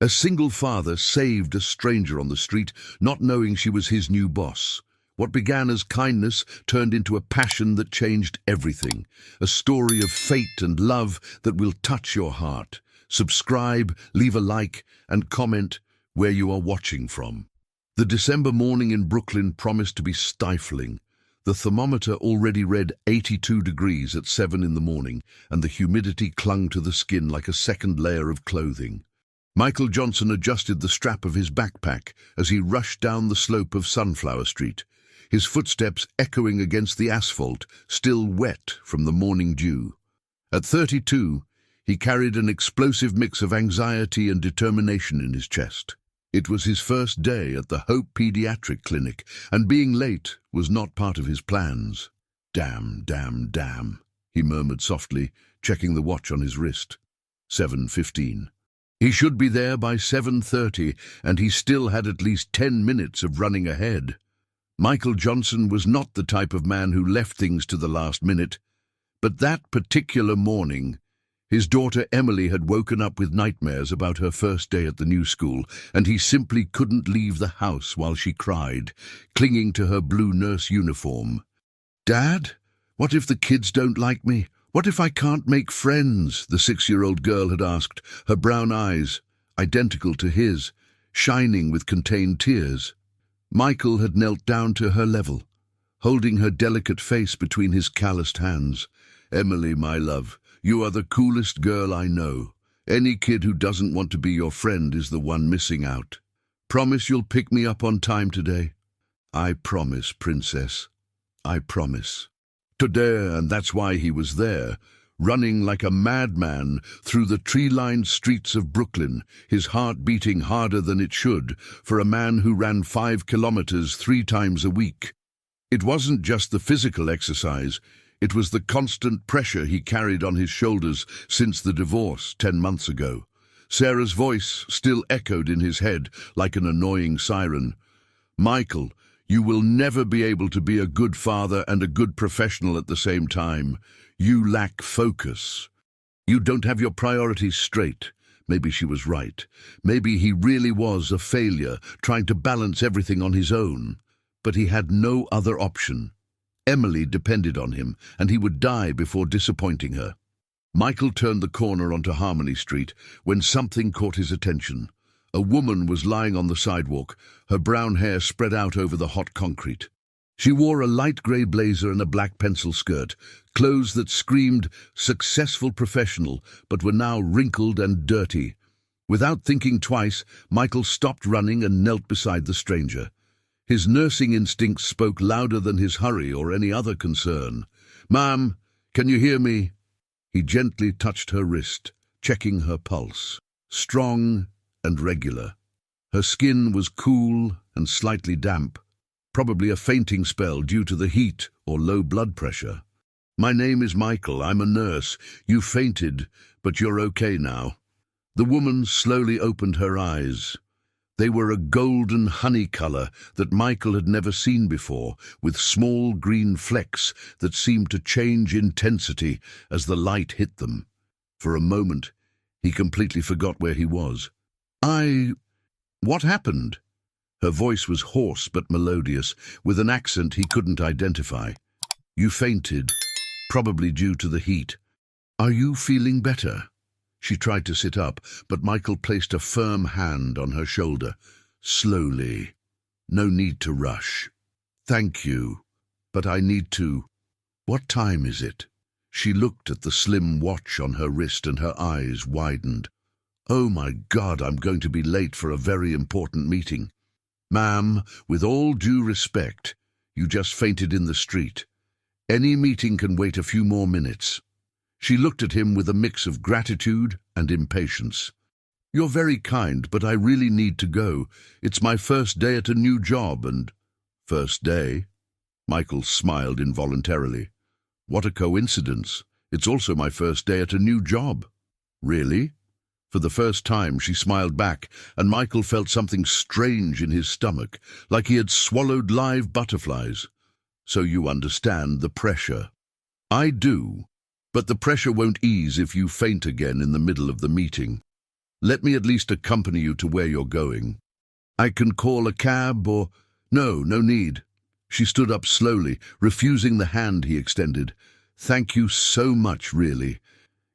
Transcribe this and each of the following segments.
A single father saved a stranger on the street, not knowing she was his new boss. What began as kindness turned into a passion that changed everything. A story of fate and love that will touch your heart. Subscribe, leave a like, and comment where you are watching from. The December morning in Brooklyn promised to be stifling. The thermometer already read 82 degrees at 7 in the morning, and the humidity clung to the skin like a second layer of clothing. Michael Johnson adjusted the strap of his backpack as he rushed down the slope of Sunflower Street, his footsteps echoing against the asphalt, still wet from the morning dew. At 32, he carried an explosive mix of anxiety and determination in his chest. It was his first day at the Hope Pediatric Clinic, and being late was not part of his plans. Damn, damn, damn, he murmured softly, checking the watch on his wrist. 7:15. He should be there by 7:30, and he still had at least 10 minutes of running ahead. Michael Johnson was not the type of man who left things to the last minute, but that particular morning, his daughter Emily had woken up with nightmares about her first day at the new school, and he simply couldn't leave the house while she cried, clinging to her blue nurse uniform. "Dad, what if the kids don't like me? What if I can't make friends?" the 6-year-old girl had asked, her brown eyes, identical to his, shining with contained tears. Michael had knelt down to her level, holding her delicate face between his calloused hands. "Emily, my love, you are the coolest girl I know. Any kid who doesn't want to be your friend is the one missing out. Promise you'll pick me up on time today?" "I promise, princess. I promise." Today, and that's why he was there, running like a madman through the tree-lined streets of Brooklyn, his heart beating harder than it should, for a man who ran 5 kilometers 3 times a week. It wasn't just the physical exercise, it was the constant pressure he carried on his shoulders since the divorce 10 months ago. Sarah's voice still echoed in his head like an annoying siren. "Michael, you will never be able to be a good father and a good professional at the same time. You lack focus. You don't have your priorities straight." Maybe she was right. Maybe he really was a failure, trying to balance everything on his own. But he had no other option. Emily depended on him, and he would die before disappointing her. Michael turned the corner onto Harmony Street when something caught his attention. A woman was lying on the sidewalk, her brown hair spread out over the hot concrete. She wore a light grey blazer and a black pencil skirt, clothes that screamed successful professional but were now wrinkled and dirty. Without thinking twice, Michael stopped running and knelt beside the stranger. His nursing instincts spoke louder than his hurry or any other concern. "Ma'am, can you hear me?" He gently touched her wrist, checking her pulse. Strong and regular. Her skin was cool and slightly damp, probably a fainting spell due to the heat or low blood pressure. "My name is Michael. I'm a nurse. You fainted, but you're okay now." The woman slowly opened her eyes. They were a golden honey color that Michael had never seen before, with small green flecks that seemed to change intensity as the light hit them. For a moment, he completely forgot where he was. What happened?" Her voice was hoarse but melodious, with an accent he couldn't identify. "You fainted, probably due to the heat. Are you feeling better?" She tried to sit up, but Michael placed a firm hand on her shoulder. "Slowly. No need to rush." "Thank you, but I need to. What time is it?" She looked at the slim watch on her wrist and her eyes widened. "Oh my God, I'm going to be late for a very important meeting." "Ma'am, with all due respect, you just fainted in the street. Any meeting can wait a few more minutes." She looked at him with a mix of gratitude and impatience. "You're very kind, but I really need to go. It's my first day at a new job and—" "First day?" Michael smiled involuntarily. "What a coincidence. It's also my first day at a new job." "Really?" For the first time she smiled back, and Michael felt something strange in his stomach, like he had swallowed live butterflies. "So you understand the pressure." "I do. But the pressure won't ease if you faint again in the middle of the meeting." Let me at least accompany you to where you're going. I can call a cab or... No need. She stood up slowly, refusing the hand he extended. Thank you so much, really.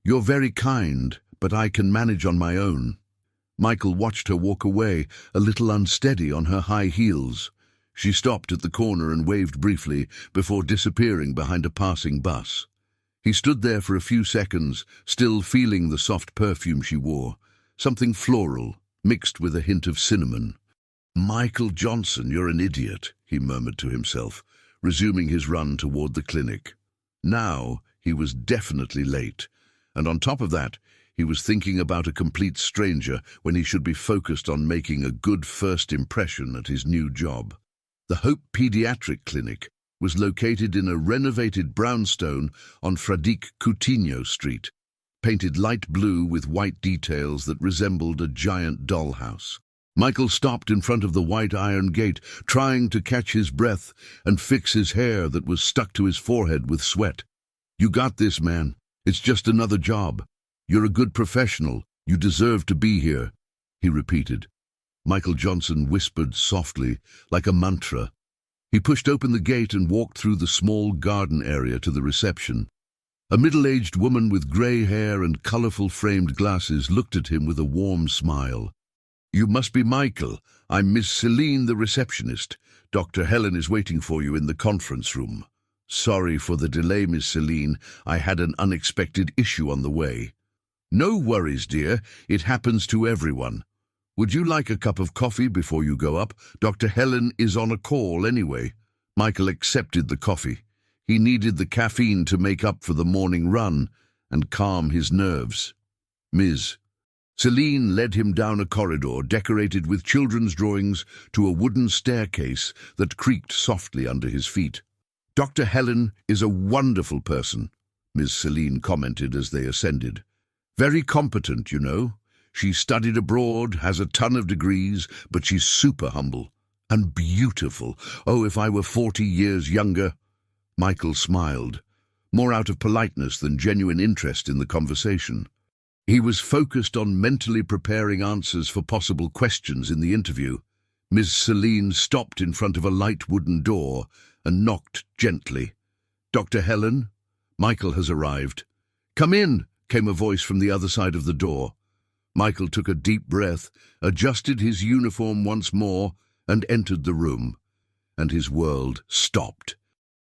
You're very kind, but I can manage on my own. Michael watched her walk away, a little unsteady on her high heels. She stopped at the corner and waved briefly before disappearing behind a passing bus. He stood there for a few seconds, still feeling the soft perfume she wore, something floral, mixed with a hint of cinnamon. "Michael Johnson, you're an idiot," he murmured to himself, resuming his run toward the clinic. Now he was definitely late, and on top of that, he was thinking about a complete stranger when he should be focused on making a good first impression at his new job. The Hope Pediatric Clinic was located in a renovated brownstone on Frédéric Coutinho Street, painted light blue with white details that resembled a giant dollhouse. Michael stopped in front of the white iron gate, trying to catch his breath and fix his hair that was stuck to his forehead with sweat. "You got this, man. It's just another job. You're a good professional. You deserve to be here," he repeated. Michael Johnson whispered softly, like a mantra. He pushed open the gate and walked through the small garden area to the reception. A middle-aged woman with grey hair and colourful framed glasses looked at him with a warm smile. "You must be Michael. I'm Miss Celine, the receptionist. Dr. Helen is waiting for you in the conference room." "Sorry for the delay, Miss Celine. I had an unexpected issue on the way." "No worries, dear. It happens to everyone. Would you like a cup of coffee before you go up? Dr. Helen is on a call anyway." Michael accepted the coffee. He needed the caffeine to make up for the morning run and calm his nerves. "Ms. Celine led him down a corridor decorated with children's drawings to a wooden staircase that creaked softly under his feet. "Dr. Helen is a wonderful person," Ms. Celine commented as they ascended. "Very competent, you know. She studied abroad, has a ton of degrees, but she's super humble. And beautiful. Oh, if I were 40 years younger." Michael smiled, more out of politeness than genuine interest in the conversation. He was focused on mentally preparing answers for possible questions in the interview. Ms. Celine stopped in front of a light wooden door and knocked gently. "Dr. Helen, Michael has arrived." "Come in," came a voice from the other side of the door. Michael took a deep breath, adjusted his uniform once more, and entered the room. And his world stopped.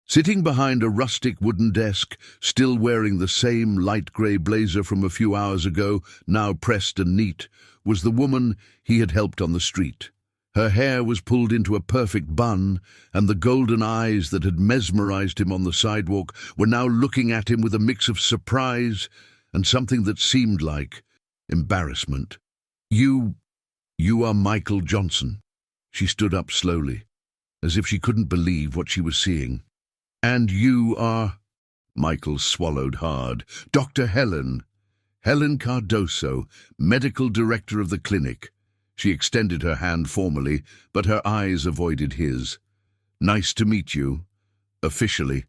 Sitting behind a rustic wooden desk, still wearing the same light grey blazer from a few hours ago, now pressed and neat, was the woman he had helped on the street. Her hair was pulled into a perfect bun, and the golden eyes that had mesmerized him on the sidewalk were now looking at him with a mix of surprise and something that seemed like embarrassment. You are Michael Johnson." She stood up slowly, as if she couldn't believe what she was seeing. "And you are—" Michael swallowed hard. "Dr. Helen. Helen Cardoso, medical director of the clinic." She extended her hand formally, but her eyes avoided his. "Nice to meet you. Officially."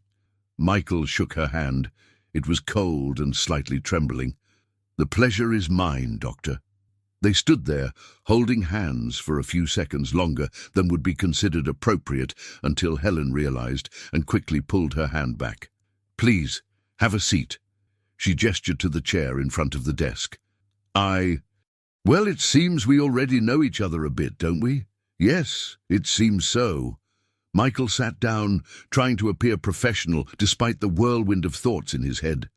Michael shook her hand. It was cold and slightly trembling. "The pleasure is mine, Doctor." They stood there, holding hands for a few seconds longer than would be considered appropriate until Helen realized and quickly pulled her hand back. "Please, have a seat." She gestured to the chair in front of the desk. Well, it seems we already know each other a bit, don't we?" "Yes, it seems so." Michael sat down, trying to appear professional despite the whirlwind of thoughts in his head.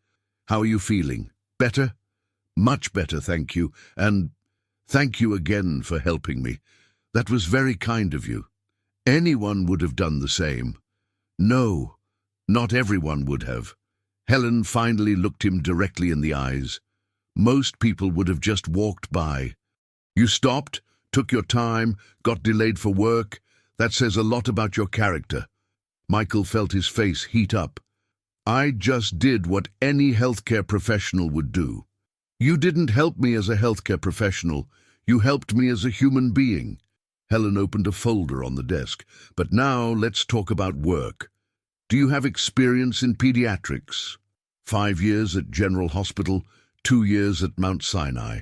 "How are you feeling? Better?" "Much better, thank you, and thank you again for helping me. That was very kind of you. Anyone would have done the same." "No, not everyone would have." Helen finally looked him directly in the eyes. "Most people would have just walked by. You stopped, took your time, got delayed for work. That says a lot about your character." Michael felt his face heat up. "I just did what any healthcare professional would do." "You didn't help me as a healthcare professional. You helped me as a human being." Helen opened a folder on the desk. "But now let's talk about work. Do you have experience in pediatrics?" 5 years at General Hospital, 2 years at Mount Sinai."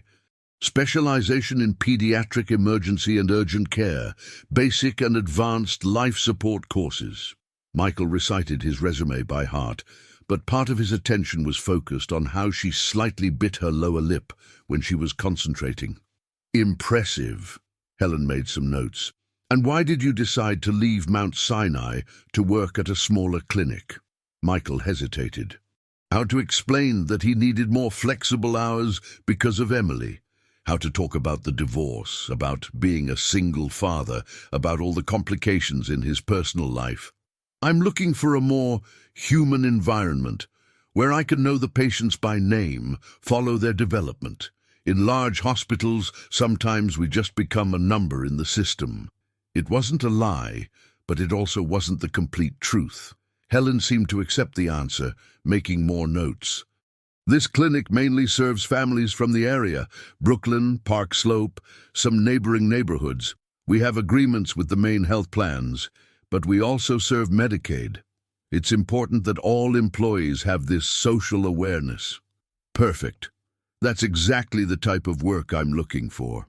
Specialization in pediatric emergency and urgent care, basic and advanced life support courses. Michael recited his resume by heart, but part of his attention was focused on how she slightly bit her lower lip when she was concentrating. Impressive. Helen made some notes. And why did you decide to leave Mount Sinai to work at a smaller clinic? Michael hesitated. How to explain that he needed more flexible hours because of Emily. How to talk about the divorce, about being a single father, about all the complications in his personal life. I'm looking for a more human environment, where I can know the patients by name, follow their development. In large hospitals, sometimes we just become a number in the system. It wasn't a lie, but it also wasn't the complete truth. Helen seemed to accept the answer, making more notes. This clinic mainly serves families from the area, Brooklyn, Park Slope, some neighboring neighborhoods. We have agreements with the main health plans, but we also serve Medicaid. It's important that all employees have this social awareness. Perfect. That's exactly the type of work I'm looking for.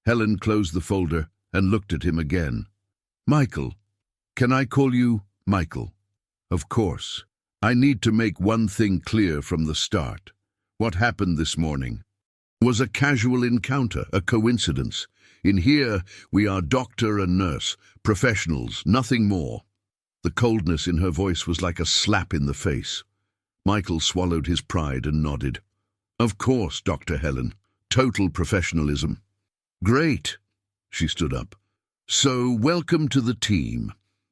Helen closed the folder and looked at him again. Michael. Can I call you Michael? Of course. I need to make one thing clear from the start. What happened this morning was a casual encounter, a coincidence. In here, we are doctor and nurse, professionals, nothing more. The coldness in her voice was like a slap in the face. Michael swallowed his pride and nodded. Of course, Dr. Helen. Total professionalism. Great. She stood up. So, welcome to the team.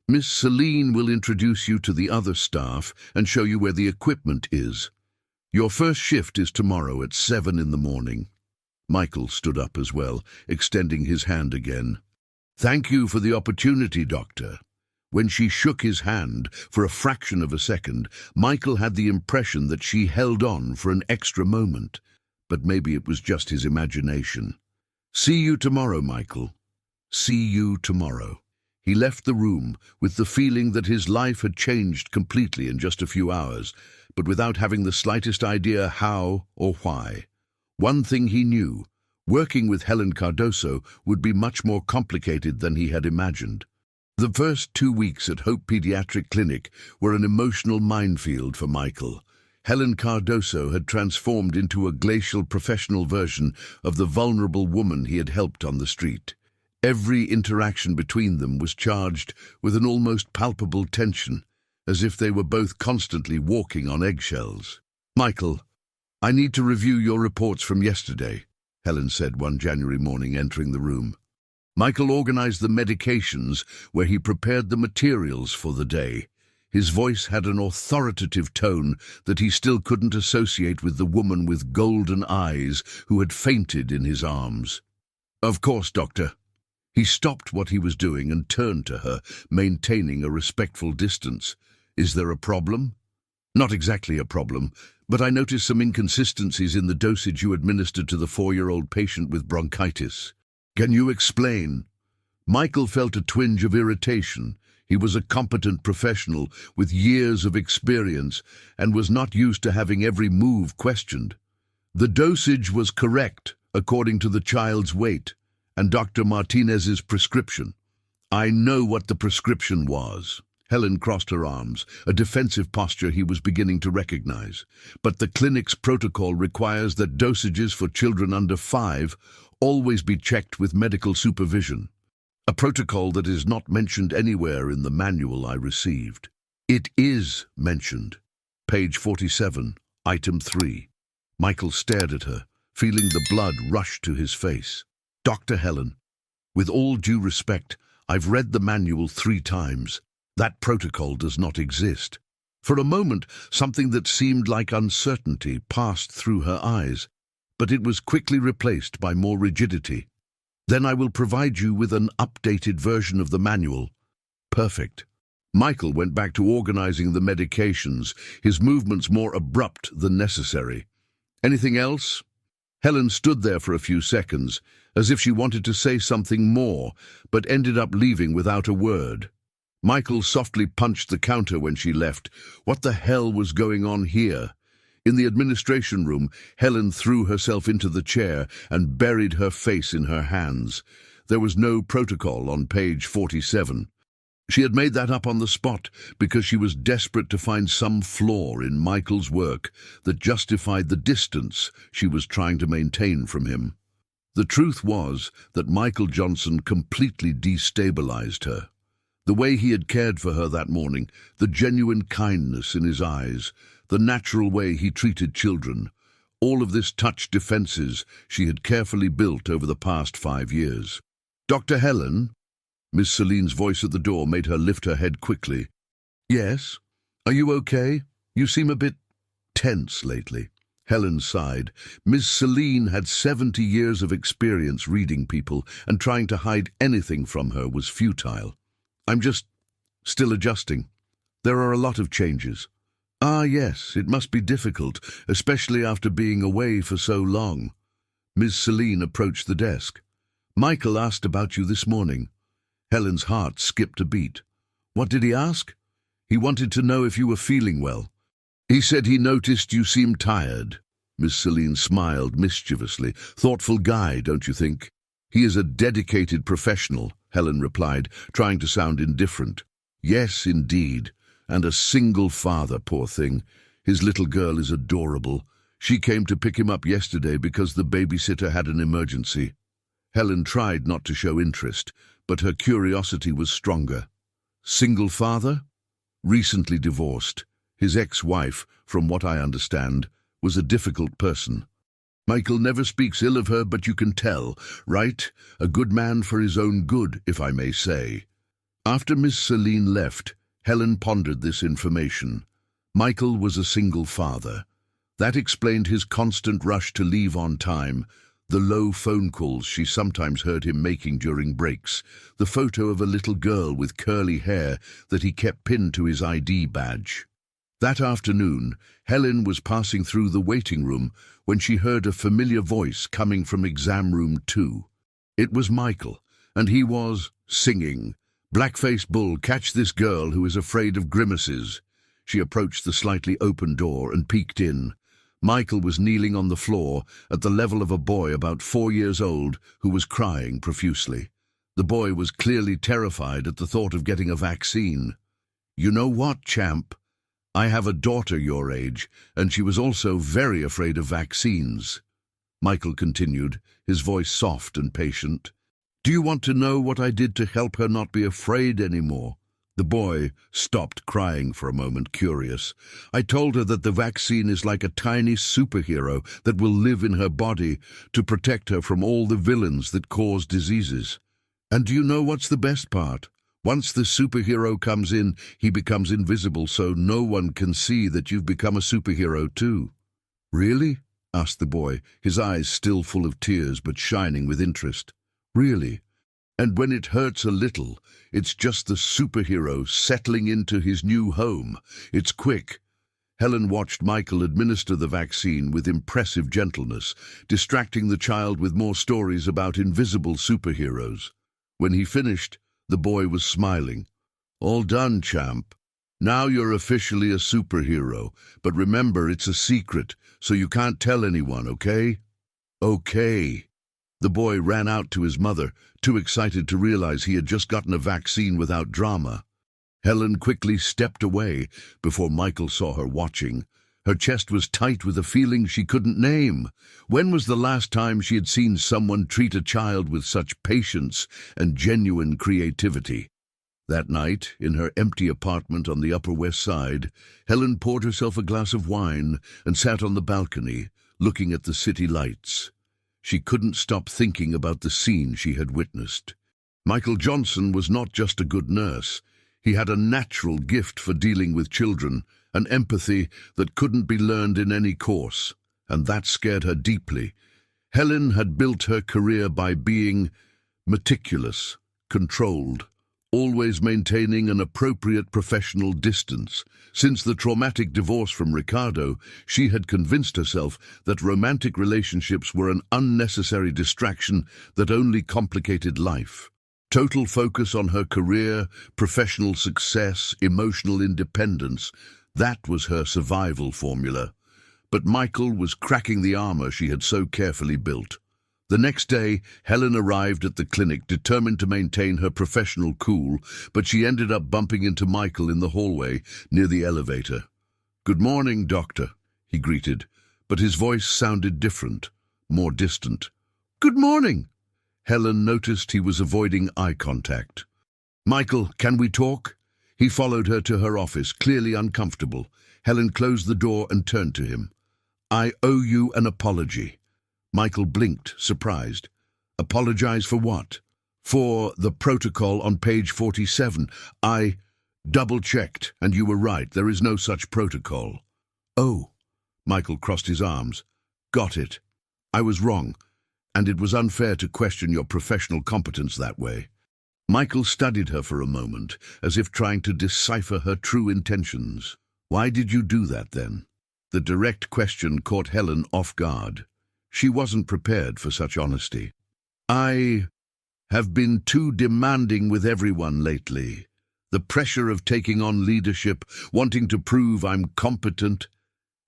Miss Celine will introduce you to the other staff and show you where the equipment is. Your first shift is tomorrow at 7 in the morning. Michael stood up as well, extending his hand again. Thank you for the opportunity, Doctor. When she shook his hand, for a fraction of a second, Michael had the impression that she held on for an extra moment. But maybe it was just his imagination. See you tomorrow, Michael. See you tomorrow. He left the room with the feeling that his life had changed completely in just a few hours, but without having the slightest idea how or why. One thing he knew, working with Helen Cardoso would be much more complicated than he had imagined. The first 2 weeks at Hope Pediatric Clinic were an emotional minefield for Michael. Helen Cardoso had transformed into a glacial professional version of the vulnerable woman he had helped on the street. Every interaction between them was charged with an almost palpable tension, as if they were both constantly walking on eggshells. Michael, I need to review your reports from yesterday, Helen said one January morning, entering the room. Michael organized the medications where he prepared the materials for the day. His voice had an authoritative tone that he still couldn't associate with the woman with golden eyes who had fainted in his arms. Of course, Doctor. He stopped what he was doing and turned to her, maintaining a respectful distance. Is there a problem? Not exactly a problem, but I noticed some inconsistencies in the dosage you administered to the 4-year-old patient with bronchitis. Can you explain? Michael felt a twinge of irritation. He was a competent professional with years of experience and was not used to having every move questioned. The dosage was correct, according to the child's weight and Dr. Martinez's prescription. I know what the prescription was. Helen crossed her arms, a defensive posture he was beginning to recognize. But the clinic's protocol requires that dosages for children under 5 always be checked with medical supervision. A protocol that is not mentioned anywhere in the manual I received. It is mentioned. Page 47, item 3. Michael stared at her, feeling the blood rush to his face. Dr. Helen, with all due respect, I've read the manual 3 times. That protocol does not exist. For a moment, something that seemed like uncertainty passed through her eyes, but it was quickly replaced by more rigidity. Then I will provide you with an updated version of the manual. Perfect. Michael went back to organizing the medications, his movements more abrupt than necessary. Anything else? Helen stood there for a few seconds, as if she wanted to say something more, but ended up leaving without a word. Michael softly punched the counter when she left. What the hell was going on here? In the administration room, Helen threw herself into the chair and buried her face in her hands. There was no protocol on page 47. She had made that up on the spot because she was desperate to find some flaw in Michael's work that justified the distance she was trying to maintain from him. The truth was that Michael Johnson completely destabilized her. The way he had cared for her that morning, the genuine kindness in his eyes, the natural way he treated children, all of this touched defenses she had carefully built over the past 5 years. "Dr. Helen?" Miss Celine's voice at the door made her lift her head quickly. "Yes? Are you okay? You seem a bit tense lately." Helen sighed. Miss Celine had 70 years of experience reading people, and trying to hide anything from her was futile. "I'm just still adjusting. There are a lot of changes." "Ah, yes, it must be difficult, especially after being away for so long." Miss Celine approached the desk. "Michael asked about you this morning." Helen's heart skipped a beat. "What did he ask?" "He wanted to know if you were feeling well. He said he noticed you seemed tired." Miss Celine smiled mischievously. "Thoughtful guy, don't you think?" "He is a dedicated professional," Helen replied, trying to sound indifferent. "Yes, indeed. And a single father, poor thing. His little girl is adorable. She came to pick him up yesterday because the babysitter had an emergency." Helen tried not to show interest, but her curiosity was stronger. "Single father?" "Recently divorced. His ex-wife, from what I understand, was a difficult person. Michael never speaks ill of her, but you can tell, right? A good man for his own good, if I may say." After Miss Celine left, Helen pondered this information. Michael was a single father. That explained his constant rush to leave on time, the low phone calls she sometimes heard him making during breaks, the photo of a little girl with curly hair that he kept pinned to his ID badge. That afternoon, Helen was passing through the waiting room when she heard a familiar voice coming from exam room 2. It was Michael, and he was singing, "Blackface Bull, catch this girl who is afraid of grimaces." She approached the slightly open door and peeked in. Michael was kneeling on the floor at the level of a boy about 4 years old who was crying profusely. The boy was clearly terrified at the thought of getting a vaccine. "You know what, champ? I have a daughter your age, and she was also very afraid of vaccines." Michael continued, his voice soft and patient. "Do you want to know what I did to help her not be afraid anymore?" The boy stopped crying for a moment, curious. "I told her that the vaccine is like a tiny superhero that will live in her body to protect her from all the villains that cause diseases. And do you know what's the best part? Once the superhero comes in, he becomes invisible, so no one can see that you've become a superhero too." "Really?" asked the boy, his eyes still full of tears but shining with interest. "Really? And when it hurts a little, it's just the superhero settling into his new home. It's quick." Helen watched Michael administer the vaccine with impressive gentleness, distracting the child with more stories about invisible superheroes. When he finished, the boy was smiling. "All done, champ. Now you're officially a superhero, but remember it's a secret, so you can't tell anyone, okay?" "Okay." The boy ran out to his mother, too excited to realize he had just gotten a vaccine without drama. Helen quickly stepped away before Michael saw her watching. Her chest was tight with a feeling she couldn't name. When was the last time she had seen someone treat a child with such patience and genuine creativity? That night, in her empty apartment on the Upper West Side, Helen poured herself a glass of wine and sat on the balcony, looking at the city lights. She couldn't stop thinking about the scene she had witnessed. Michael Johnson was not just a good nurse. He had a natural gift for dealing with children, an empathy that couldn't be learned in any course, and that scared her deeply. Helen had built her career by being meticulous, controlled, always maintaining an appropriate professional distance. Since the traumatic divorce from Ricardo, she had convinced herself that romantic relationships were an unnecessary distraction that only complicated life. Total focus on her career, professional success, emotional independence, that was her survival formula. but Michael was cracking the armor she had so carefully built. The next day, Helen arrived at the clinic determined to maintain her professional cool, but she ended up bumping into Michael in the hallway near the elevator. "Good morning, doctor," he greeted, but his voice sounded different, more distant. "Good morning." Helen noticed he was avoiding eye contact. "Michael, can we talk?" He followed her to her office, clearly uncomfortable. Helen closed the door and turned to him. "I owe you an apology." Michael blinked, surprised. "Apologize for what?" "For the protocol on page 47. I double-checked, and you were right. There is no such protocol." "Oh." Michael crossed his arms. "Got it. I was wrong, and it was unfair to question your professional competence that way." Michael studied her for a moment, as if trying to decipher her true intentions. "Why did you do that, then?" The direct question caught Helen off guard. She wasn't prepared for such honesty. "I have been too demanding with everyone lately. The pressure of taking on leadership, wanting to prove I'm competent."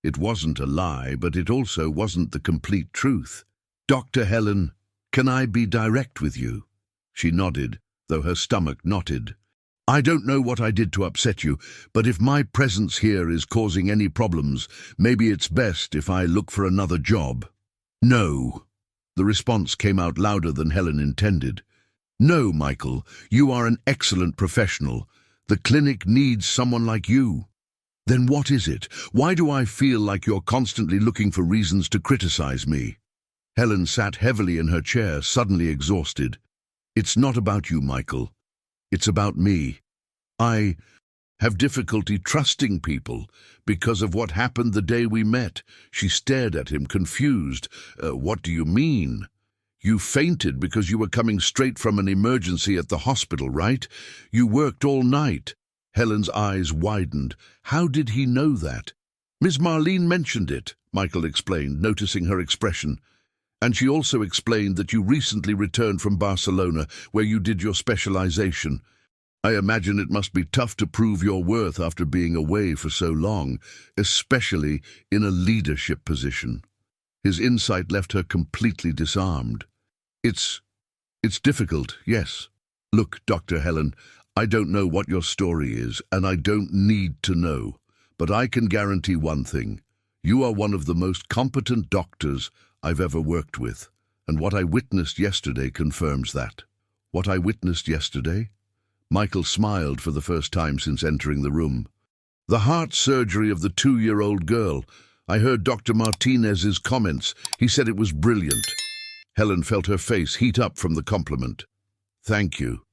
It wasn't a lie, but it also wasn't the complete truth. "Dr. Helen, can I be direct with you?" She nodded, though her stomach knotted. "I don't know what I did to upset you, but if my presence here is causing any problems, maybe it's best if I look for another job." "No." The response came out louder than Helen intended. "No, Michael, you are an excellent professional. The clinic needs someone like you." "Then what is it? Why do I feel like you're constantly looking for reasons to criticize me?" Helen sat heavily in her chair, suddenly exhausted. "It's not about you, Michael. It's about me. I have difficulty trusting people because of what happened the day we met." She stared at him, confused. What do you mean?" "You fainted because you were coming straight from an emergency at the hospital, right? You worked all night." Helen's eyes widened. How did he know that? "Miss Marlene mentioned it," Michael explained, noticing her expression. "And she also explained that you recently returned from Barcelona, where you did your specialization. I imagine it must be tough to prove your worth after being away for so long, especially in a leadership position." His insight left her completely disarmed. It's difficult, yes. Look, Dr. Helen, I don't know what your story is, and I don't need to know. But I can guarantee one thing. You are one of the most competent doctors I've ever worked with, and what I witnessed yesterday confirms that." "What I witnessed yesterday?" Michael smiled for the first time since entering the room. "The heart surgery of the 2-year-old girl. I heard Dr. Martinez's comments. He said it was brilliant." Helen felt her face heat up from the compliment. "Thank you.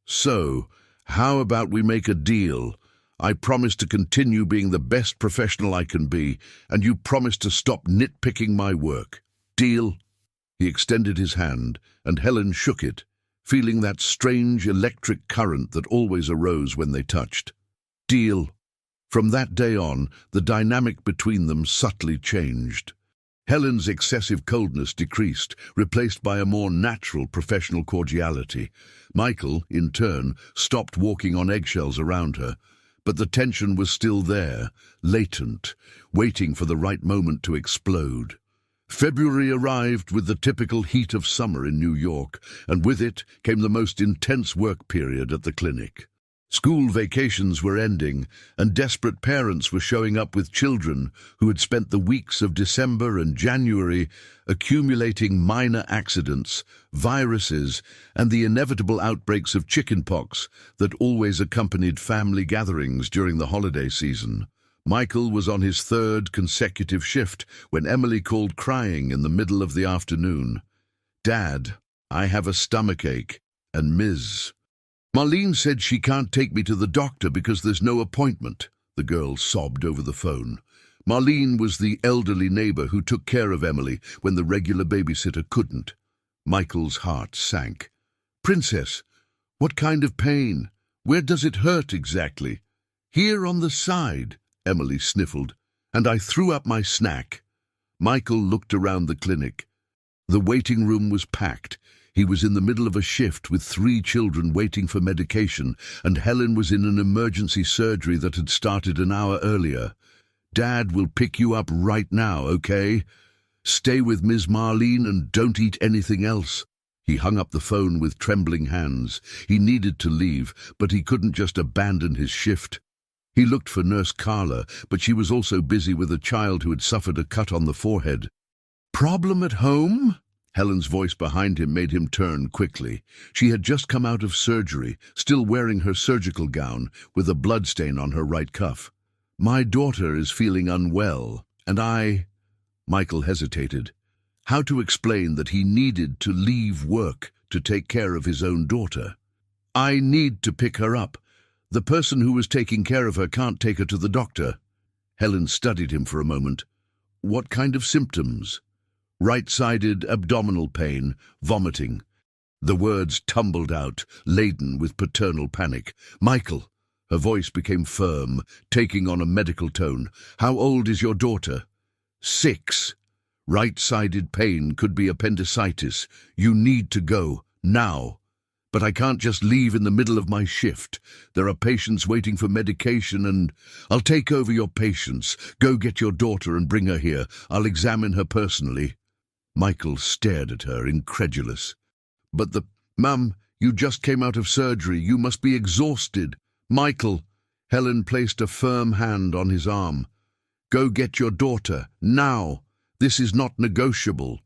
So, how about we make a deal? I promise to continue being the best professional I can be, and you promise to stop nitpicking my work. Deal?" He extended his hand, and Helen shook it, feeling that strange electric current that always arose when they touched. "Deal." From that day on, the dynamic between them subtly changed. Helen's excessive coldness decreased, replaced by a more natural professional cordiality. Michael, in turn, stopped walking on eggshells around her, but the tension was still there, latent, waiting for the right moment to explode. February arrived with the typical heat of summer in New York, and with it came the most intense work period at the clinic. School vacations were ending, and desperate parents were showing up with children who had spent the weeks of December and January accumulating minor accidents, viruses, and the inevitable outbreaks of chickenpox that always accompanied family gatherings during the holiday season. Michael was on his 3rd consecutive shift when Emily called crying in the middle of the afternoon. "Dad, I have a stomachache, and Ms. Marlene said she can't take me to the doctor because there's no appointment," the girl sobbed over the phone. Marlene was the elderly neighbor who took care of Emily when the regular babysitter couldn't. Michael's heart sank. "Princess, what kind of pain? Where does it hurt exactly?" "Here on the side," Emily sniffled, "and I threw up my snack." Michael looked around the clinic. The waiting room was packed. He was in the middle of a shift with 3 children waiting for medication, and Helen was in an emergency surgery that had started an hour earlier. Dad will pick you up right now, okay? Stay with Ms. Marlene and don't eat anything else." He hung up the phone with trembling hands. He needed to leave, but he couldn't just abandon his shift. He looked for Nurse Carla, but she was also busy with a child who had suffered a cut on the forehead. "Problem at home?" Helen's voice behind him made him turn quickly. She had just come out of surgery, still wearing her surgical gown, with a bloodstain on her right cuff. "My daughter is feeling unwell, and Michael hesitated. How to explain that he needed to leave work to take care of his own daughter? "I need to pick her up. The person who was taking care of her can't take her to the doctor." Helen studied him for a moment. "What kind of symptoms?" "Right-sided abdominal pain, vomiting." The words tumbled out, laden with paternal panic. "Michael," her voice became firm, taking on a medical tone. "How old is your daughter?" 6. "Right-sided pain could be appendicitis. You need to go, now." "But I can't just leave in the middle of my shift. There are patients waiting for medication and—" "I'll take over your patients. Go get your daughter and bring her here. I'll examine her personally." Michael stared at her, incredulous. "But Mum, you just came out of surgery. You must be exhausted." "Michael," Helen placed a firm hand on his arm. "Go get your daughter, now. This is not negotiable."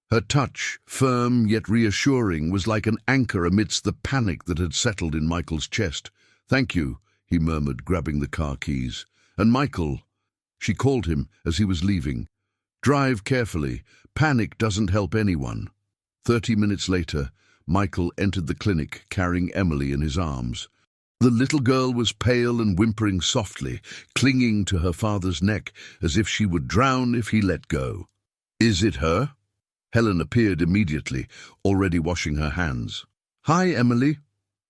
Her touch, firm yet reassuring, was like an anchor amidst the panic that had settled in Michael's chest. "Thank you," he murmured, grabbing the car keys. "And Michael," she called him as he was leaving, "drive carefully. Panic doesn't help anyone." 30 minutes later, Michael entered the clinic carrying Emily in his arms. The little girl was pale and whimpering softly, clinging to her father's neck as if she would drown if he let go. "Is it her?" Helen appeared immediately, already washing her hands. "Hi, Emily.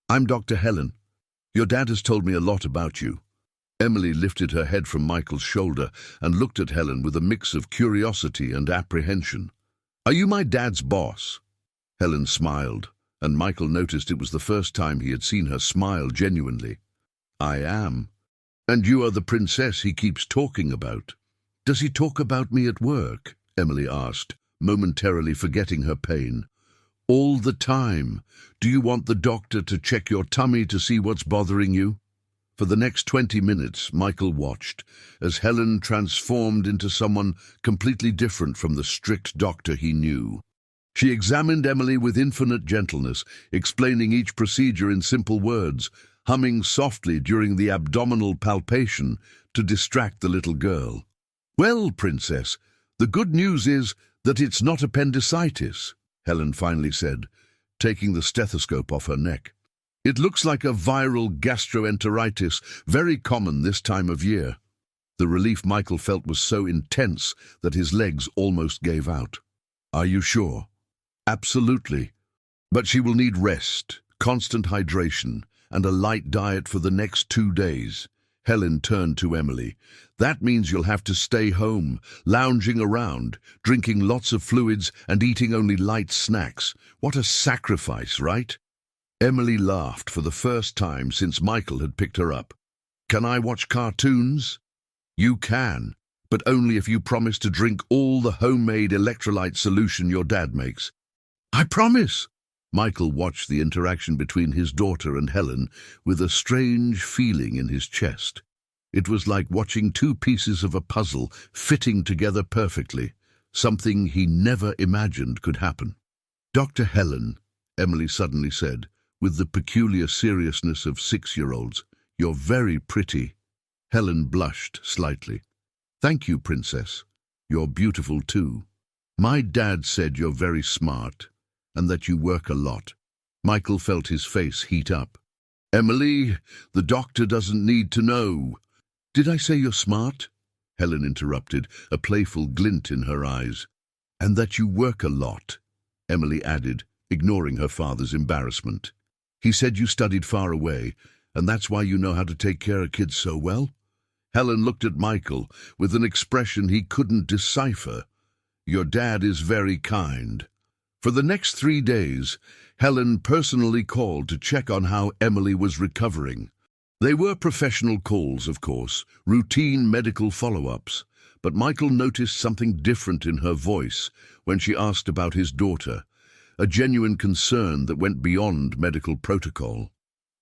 I'm Dr. Helen. Your dad has told me a lot about you." Emily lifted her head from Michael's shoulder and looked at Helen with a mix of curiosity and apprehension. "Are you my dad's boss?" Helen smiled, and Michael noticed it was the first time he had seen her smile genuinely. "I am. And you are the princess he keeps talking about." "Does he talk about me at work?" Emily asked, momentarily forgetting her pain. "All the time. Do you want the doctor to check your tummy to see what's bothering you?" For the next 20 minutes, Michael watched as Helen transformed into someone completely different from the strict doctor he knew. She examined Emily with infinite gentleness, explaining each procedure in simple words, humming softly during the abdominal palpation to distract the little girl. "Well, Princess, the good news is that it's not appendicitis," Helen finally said, taking the stethoscope off her neck. "It looks like a viral gastroenteritis, very common this time of year." The relief Michael felt was so intense that his legs almost gave out. "Are you sure?" "Absolutely. But she will need rest, constant hydration, and a light diet for the next 2 days." Helen turned to Emily. "That means you'll have to stay home, lounging around, drinking lots of fluids and eating only light snacks. What a sacrifice, right?" Emily laughed for the first time since Michael had picked her up. "Can I watch cartoons?" "You can, but only if you promise to drink all the homemade electrolyte solution your dad makes." "I promise." Michael watched the interaction between his daughter and Helen with a strange feeling in his chest. It was like watching 2 pieces of a puzzle fitting together perfectly, something he never imagined could happen. "Dr. Helen," Emily suddenly said, with the peculiar seriousness of 6-year-olds, "you're very pretty." Helen blushed slightly. "Thank you, Princess. You're beautiful too. My dad said you're very smart, and that you work a lot." Michael felt his face heat up. "Emily, the doctor doesn't need to know." "Did I say you're smart?" Helen interrupted, a playful glint in her eyes. "And that you work a lot," Emily added, ignoring her father's embarrassment. "He said you studied far away, and that's why you know how to take care of kids so well?" Helen looked at Michael with an expression he couldn't decipher. "Your dad is very kind." For the next 3 days, Helen personally called to check on how Emily was recovering. They were professional calls, of course, routine medical follow-ups, but Michael noticed something different in her voice when she asked about his daughter, a genuine concern that went beyond medical protocol.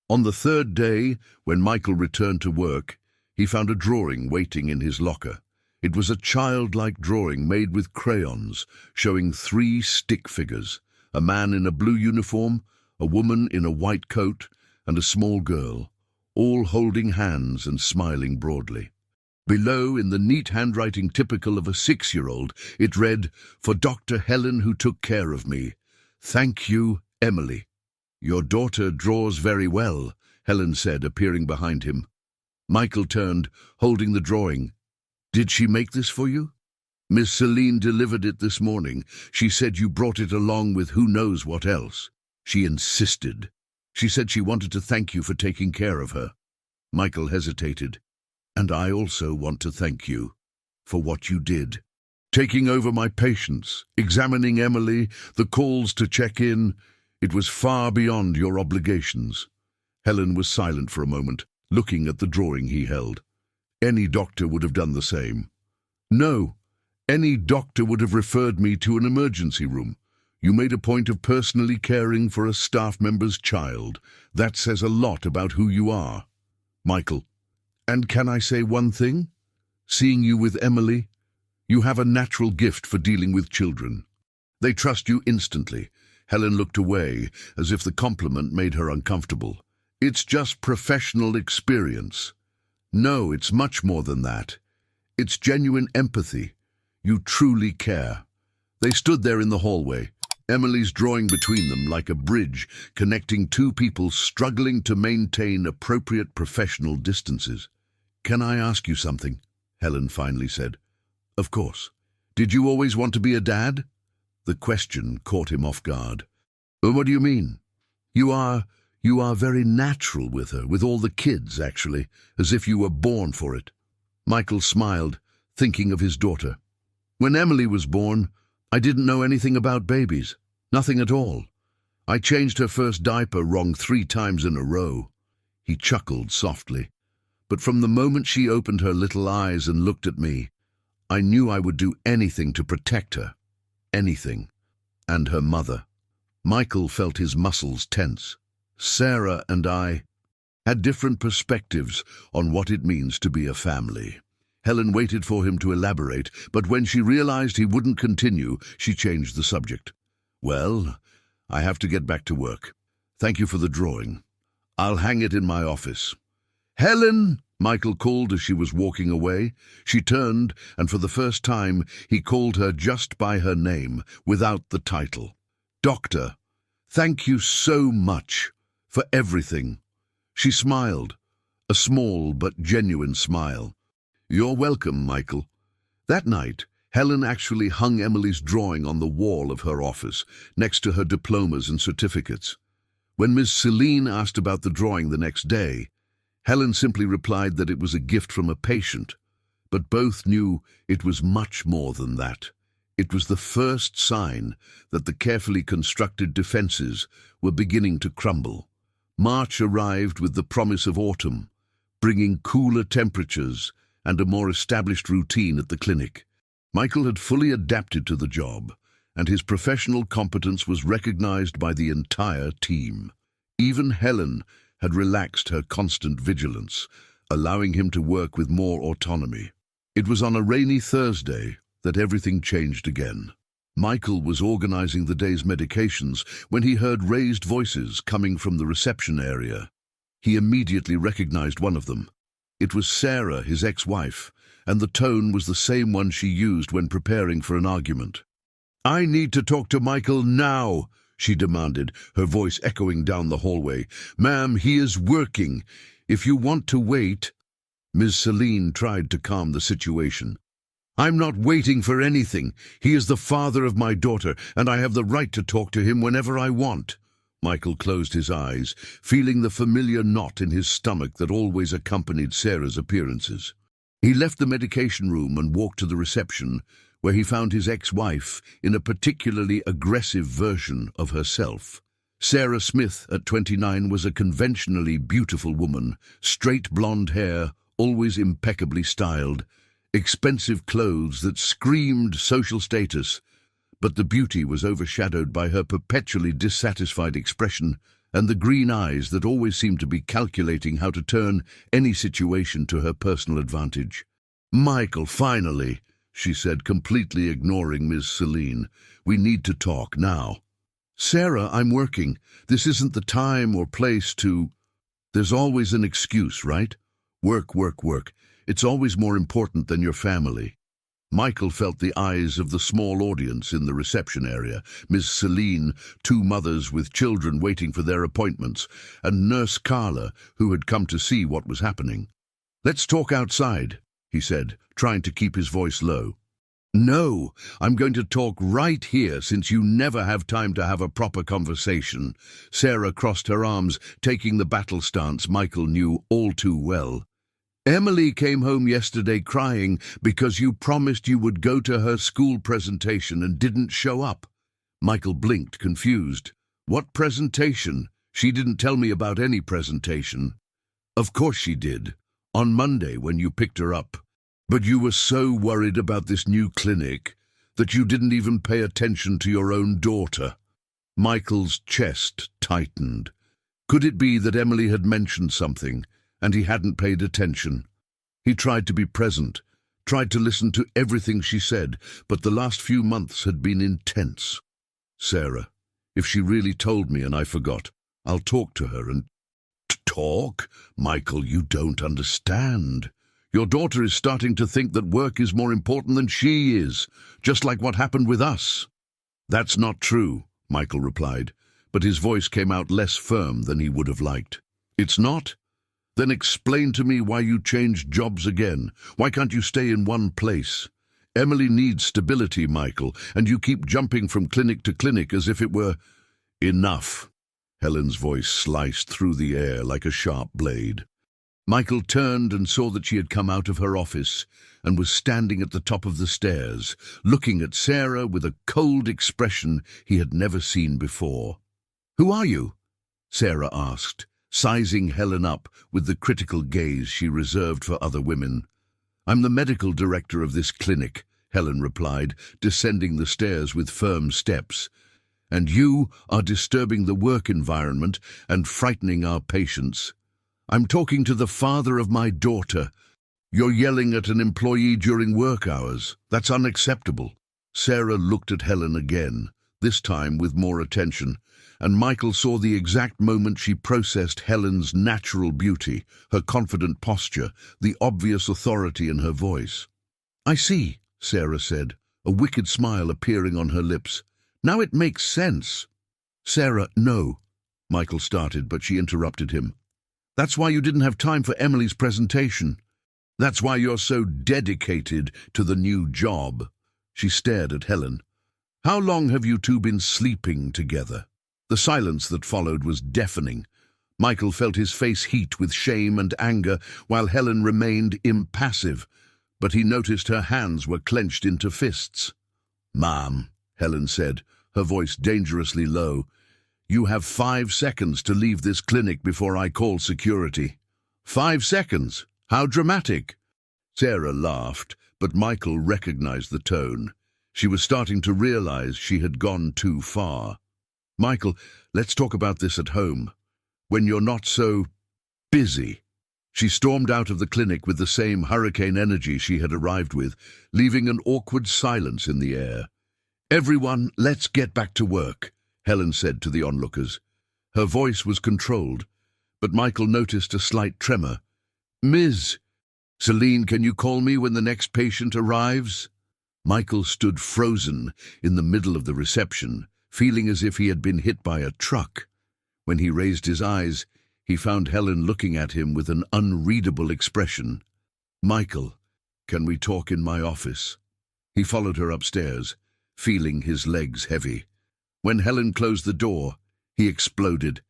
On the third day, when Michael returned to work, he found a drawing waiting in his locker. It was a childlike drawing made with crayons, showing 3 stick figures, a man in a blue uniform, a woman in a white coat, and a small girl, all holding hands and smiling broadly. Below, in the neat handwriting typical of a 6-year-old, it read, "For Dr. Helen who took care of me. Thank you, Emily." "Your daughter draws very well," Helen said, appearing behind him. Michael turned, holding the drawing. "Did she make this for you?" "Miss Celine delivered it this morning. She said you brought it along with who knows what else. She insisted. She said she wanted to thank you for taking care of her." Michael hesitated. "And I also want to thank you for what you did. Taking over my patients, examining Emily, the calls to check in. It was far beyond your obligations." Helen was silent for a moment, looking at the drawing he held. "Any doctor would have done the same." "No, any doctor would have referred me to an emergency room. You made a point of personally caring for a staff member's child. That says a lot about who you are." "Michael, and can I say one thing? Seeing you with Emily, you have a natural gift for dealing with children. They trust you instantly." Helen looked away, as if the compliment made her uncomfortable. "It's just professional experience." "No, it's much more than that. It's genuine empathy. You truly care." They stood there in the hallway, Emily's drawing between them like a bridge connecting 2 people struggling to maintain appropriate professional distances. "Can I ask you something?" Helen finally said. "Of course. Did you always want to be a dad?" The question caught him off guard. "What do you mean?" You are very natural with her, with all the kids, actually, as if you were born for it." Michael smiled, thinking of his daughter. "When Emily was born, I didn't know anything about babies. Nothing at all. I changed her first diaper wrong 3 times in a row." He chuckled softly. "But from the moment she opened her little eyes and looked at me, I knew I would do anything to protect her. Anything. And her mother." Michael felt his muscles tense. Sarah and I had different perspectives on what it means to be a family. Helen waited for him to elaborate, but when she realized he wouldn't continue, she changed the subject. "Well, I have to get back to work. Thank you for the drawing. I'll hang it in my office." "Helen!" Michael called as she was walking away. She turned, and for the first time, he called her just by her name, without the title. "Doctor, thank you so much for everything." She smiled, a small but genuine smile. "You're welcome, Michael." That night, Helen actually hung Emily's drawing on the wall of her office, next to her diplomas and certificates. When Miss Celine asked about the drawing the next day, Helen simply replied that it was a gift from a patient, but both knew it was much more than that. It was the first sign that the carefully constructed defenses were beginning to crumble. March arrived with the promise of autumn, bringing cooler temperatures and a more established routine at the clinic. Michael had fully adapted to the job, and his professional competence was recognized by the entire team. Even Helen had relaxed her constant vigilance, allowing him to work with more autonomy. It was on a rainy Thursday that everything changed again. Michael was organizing the day's medications when he heard raised voices coming from the reception area. He immediately recognized one of them. It was Sarah, his ex-wife, and the tone was the same one she used when preparing for an argument. "I need to talk to Michael now," she demanded, her voice echoing down the hallway. "Ma'am, he is working. If you want to wait—" Ms. Celine tried to calm the situation. "I'm not waiting for anything. He is the father of my daughter, and I have the right to talk to him whenever I want." Michael closed his eyes, feeling the familiar knot in his stomach that always accompanied Sarah's appearances. He left the medication room and walked to the reception, where he found his ex-wife in a particularly aggressive version of herself. Sarah Smith, at 29, was a conventionally beautiful woman, straight blonde hair, always impeccably styled, expensive clothes that screamed social status, but the beauty was overshadowed by her perpetually dissatisfied expression and the green eyes that always seemed to be calculating how to turn any situation to her personal advantage. "Michael, finally," she said, completely ignoring Ms. Celine. "We need to talk now." "Sarah, I'm working. This isn't the time or place to—" "There's always an excuse, right? Work, work, work. It's always more important than your family." Michael felt the eyes of the small audience in the reception area, Ms. Celine, two mothers with children waiting for their appointments, and Nurse Carla, who had come to see what was happening. "Let's talk outside," he said, trying to keep his voice low. "No, I'm going to talk right here since you never have time to have a proper conversation." Sarah crossed her arms, taking the battle stance Michael knew all too well. "Emily came home yesterday crying because you promised you would go to her school presentation and didn't show up." Michael blinked, confused. "What presentation? She didn't tell me about any presentation." "Of course she did. On Monday when you picked her up. But you were so worried about this new clinic that you didn't even pay attention to your own daughter." Michael's chest tightened. Could it be that Emily had mentioned something and he hadn't paid attention? He tried to be present, tried to listen to everything she said, but the last few months had been intense. "Sarah, if she really told me and I forgot, I'll talk to her and—" "Talk? Michael, you don't understand. Your daughter is starting to think that work is more important than she is, just like what happened with us." "That's not true," Michael replied, but his voice came out less firm than he would have liked. "It's not? Then explain to me why you changed jobs again. Why can't you stay in one place? Emily needs stability, Michael, and you keep jumping from clinic to clinic as if it were—" "Enough." Helen's voice sliced through the air like a sharp blade. Michael turned and saw that she had come out of her office and was standing at the top of the stairs, looking at Sarah with a cold expression he had never seen before. "Who are you?" Sarah asked, sizing Helen up with the critical gaze she reserved for other women. "I'm the medical director of this clinic," Helen replied, descending the stairs with firm steps. "And you are disturbing the work environment and frightening our patients. I'm talking to the father of my daughter. You're yelling at an employee during work hours. That's unacceptable." Sarah looked at Helen again, this time with more attention, and Michael saw the exact moment she processed Helen's natural beauty, her confident posture, the obvious authority in her voice. "I see," Sarah said, a wicked smile appearing on her lips. "Now it makes sense." "Sarah, no," Michael started, but she interrupted him. "That's why you didn't have time for Emily's presentation. That's why you're so dedicated to the new job." She stared at Helen. "How long have you two been sleeping together?" The silence that followed was deafening. Michael felt his face heat with shame and anger, while Helen remained impassive, but he noticed her hands were clenched into fists. "Ma'am," Helen said, her voice dangerously low, "you have 5 seconds to leave this clinic before I call security." 5 seconds? How dramatic!" Sarah laughed, but Michael recognized the tone. She was starting to realize she had gone too far. "Michael, let's talk about this at home, when you're not so busy." She stormed out of the clinic with the same hurricane energy she had arrived with, leaving an awkward silence in the air. "Everyone, let's get back to work," Helen said to the onlookers. Her voice was controlled, but Michael noticed a slight tremor. "Ms. Celine, can you call me when the next patient arrives?" Michael stood frozen in the middle of the reception, feeling as if he had been hit by a truck. When he raised his eyes, he found Helen looking at him with an unreadable expression. "Michael, can we talk in my office?" He followed her upstairs, feeling his legs heavy. When Helen closed the door, he exploded.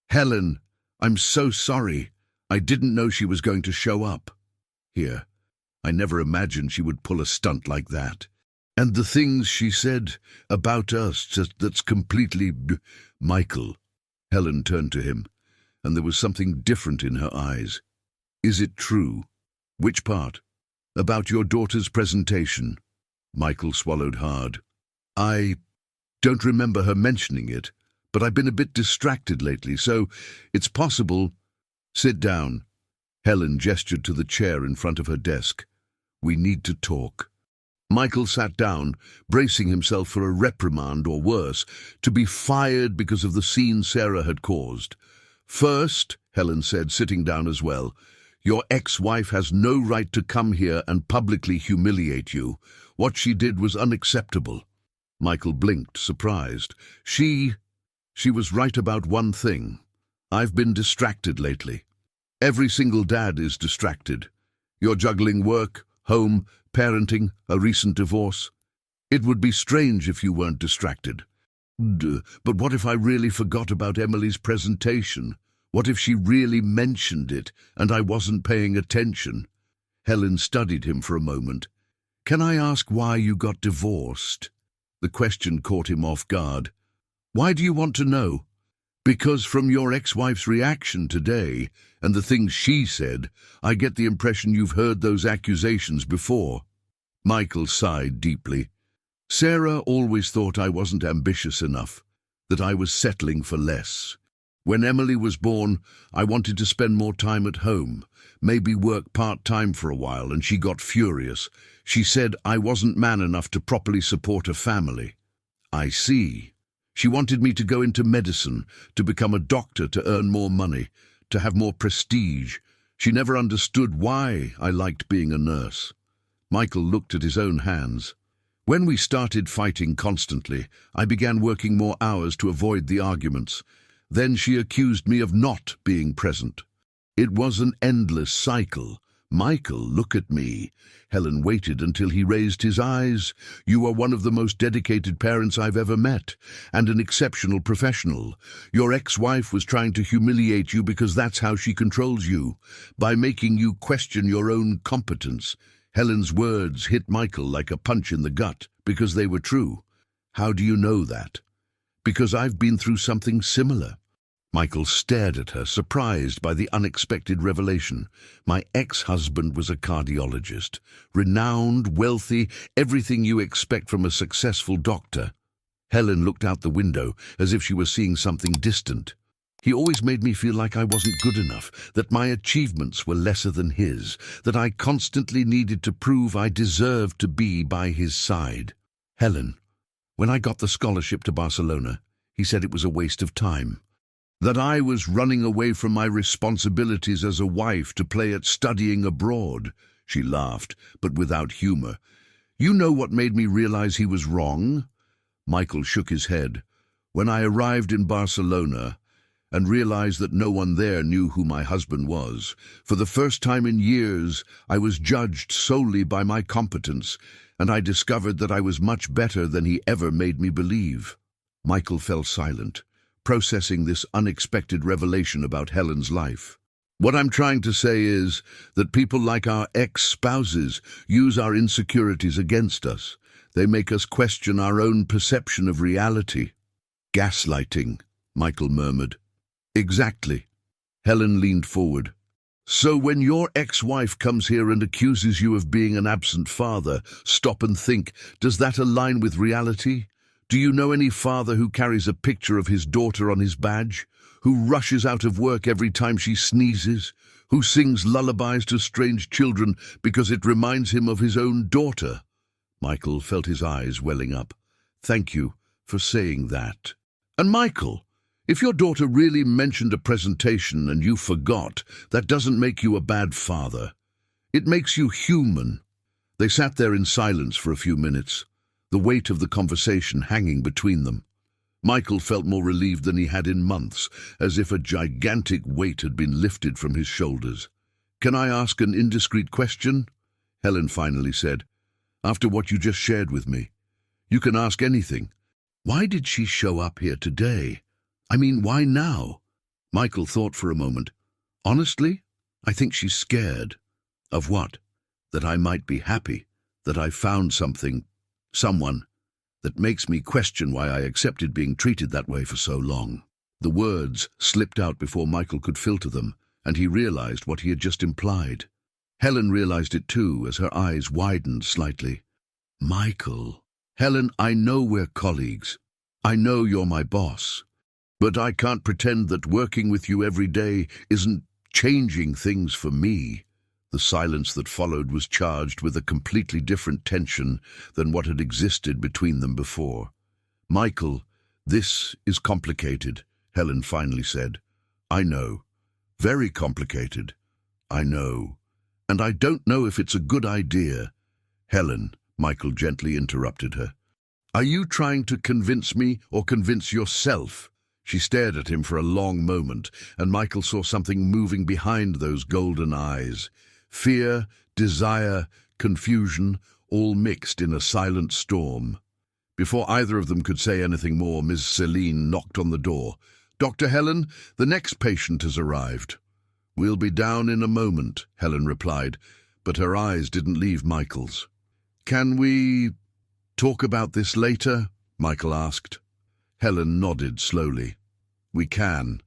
"Helen, I'm so sorry. I didn't know she was going to show up. Here, I never imagined she would pull a stunt like that. And the things she said about us, that's completely—" "Michael," Helen turned to him, and there was something different in her eyes. "Is it true?" "Which part?" "About your daughter's presentation." Michael swallowed hard. "I don't remember her mentioning it, but I've been a bit distracted lately, so it's possible." "Sit down." Helen gestured to the chair in front of her desk. "We need to talk." Michael sat down, bracing himself for a reprimand or worse, to be fired because of the scene Sarah had caused. "First," Helen said, sitting down as well, "your ex-wife has no right to come here and publicly humiliate you. What she did was unacceptable." Michael blinked, surprised. She was right about one thing. "I've been distracted lately. Every single dad is distracted. You're juggling work, home, parenting, a recent divorce. It would be strange if you weren't distracted." But what if I really forgot about Emily's presentation? What if she really mentioned it and I wasn't paying attention?" Helen studied him for a moment. "Can I ask why you got divorced?" The question caught him off guard. "Why do you want to know?" "Because from your ex-wife's reaction today and the things she said, I get the impression you've heard those accusations before." Michael sighed deeply. "Sarah always thought I wasn't ambitious enough, that I was settling for less. When Emily was born, I wanted to spend more time at home, maybe work part-time for a while, and she got furious. She said I wasn't man enough to properly support a family." "I see. She wanted me to go into medicine, to become a doctor, to earn more money, to have more prestige. She never understood why I liked being a nurse." Michael looked at his own hands. "When we started fighting constantly, I began working more hours to avoid the arguments. Then she accused me of not being present. It was an endless cycle. Michael, look at me." Helen waited until he raised his eyes. "You are one of the most dedicated parents I've ever met, and an exceptional professional. Your ex-wife was trying to humiliate you because that's how she controls you, by making you question your own competence." Helen's words hit Michael like a punch in the gut, because they were true. "How do you know that?" "Because I've been through something similar." Michael stared at her, surprised by the unexpected revelation. "My ex-husband was a cardiologist, renowned, wealthy, everything you expect from a successful doctor." Helen looked out the window as if she were seeing something distant. "He always made me feel like I wasn't good enough, that my achievements were lesser than his, that I constantly needed to prove I deserved to be by his side." "Helen, when I got the scholarship to Barcelona, he said it was a waste of time. That I was running away from my responsibilities as a wife to play at studying abroad." She laughed, but without humor. "You know what made me realize he was wrong?" Michael shook his head. "When I arrived in Barcelona and realized that no one there knew who my husband was, for the first time in years I was judged solely by my competence, and I discovered that I was much better than he ever made me believe." Michael fell silent, processing this unexpected revelation about Helen's life. "What I'm trying to say is that people like our ex-spouses use our insecurities against us. They make us question our own perception of reality." "Gaslighting," Michael murmured. "Exactly." Helen leaned forward. "So when your ex-wife comes here and accuses you of being an absent father, stop and think, does that align with reality? Do you know any father who carries a picture of his daughter on his badge? Who rushes out of work every time she sneezes? Who sings lullabies to strange children because it reminds him of his own daughter?" Michael felt his eyes welling up. "Thank you for saying that." "And Michael, if your daughter really mentioned a presentation and you forgot, that doesn't make you a bad father. It makes you human." They sat there in silence for a few minutes, the weight of the conversation hanging between them. Michael felt more relieved than he had in months, as if a gigantic weight had been lifted from his shoulders. "Can I ask an indiscreet question?" Helen finally said. "After what you just shared with me, you can ask anything. Why did she show up here today? I mean, why now?" Michael thought for a moment. "Honestly, I think she's scared." "Of what?" "That I might be happy, that I found someone, that makes me question why I accepted being treated that way for so long." The words slipped out before Michael could filter them, and he realized what he had just implied. Helen realized it too, as her eyes widened slightly. Michael. Helen, I know we're colleagues. I know you're my boss. But I can't pretend that working with you every day isn't changing things for me. The silence that followed was charged with a completely different tension than what had existed between them before. Michael, this is complicated, Helen finally said. I know. Very complicated. I know. And I don't know if it's a good idea. Helen, Michael gently interrupted her. Are you trying to convince me or convince yourself? She stared at him for a long moment, and Michael saw something moving behind those golden eyes. Fear, desire, confusion, all mixed in a silent storm. Before either of them could say anything more, Miss Celine knocked on the door. Dr. Helen, the next patient has arrived. We'll be down in a moment, Helen replied, but her eyes didn't leave Michael's. Can we talk about this later? Michael asked. Helen nodded slowly. We can.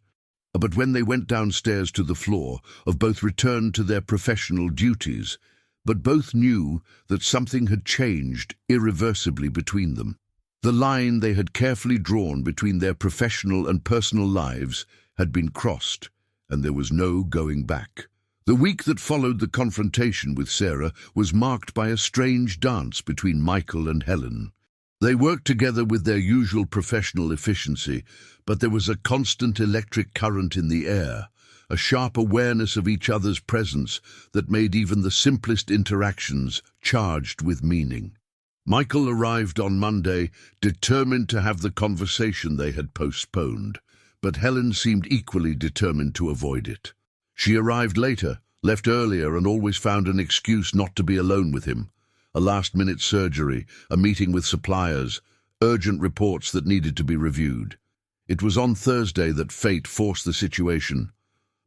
But when they went downstairs to the floor, both returned to their professional duties, but both knew that something had changed irreversibly between them. The line they had carefully drawn between their professional and personal lives had been crossed, and there was no going back. The week that followed the confrontation with Sarah was marked by a strange dance between Michael and Helen. They worked together with their usual professional efficiency, but there was a constant electric current in the air, a sharp awareness of each other's presence that made even the simplest interactions charged with meaning. Michael arrived on Monday, determined to have the conversation they had postponed, but Helen seemed equally determined to avoid it. She arrived later, left earlier, and always found an excuse not to be alone with him. A last-minute surgery, a meeting with suppliers, urgent reports that needed to be reviewed. It was on Thursday that fate forced the situation.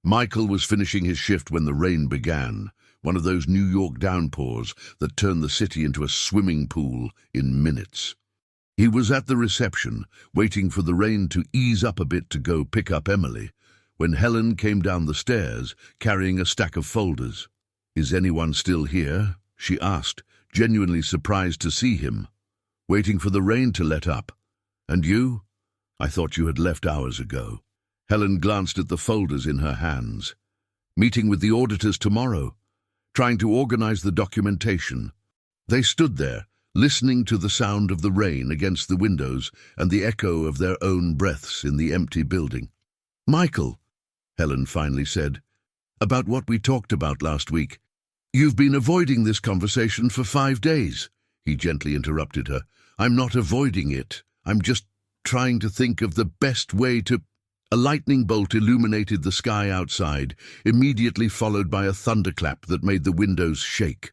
Michael was finishing his shift when the rain began, one of those New York downpours that turned the city into a swimming pool in minutes. He was at the reception, waiting for the rain to ease up a bit to go pick up Emily, when Helen came down the stairs, carrying a stack of folders. Is anyone still here? She asked, genuinely surprised to see him. Waiting for the rain to let up. And you? I thought you had left hours ago. Helen glanced at the folders in her hands. Meeting with the auditors tomorrow. Trying to organize the documentation. They stood there, listening to the sound of the rain against the windows and the echo of their own breaths in the empty building. Michael, Helen finally said, about what we talked about last week. You've been avoiding this conversation for 5 days, he gently interrupted her. I'm not avoiding it. I'm just trying to think of the best way to... A lightning bolt illuminated the sky outside, immediately followed by a thunderclap that made the windows shake.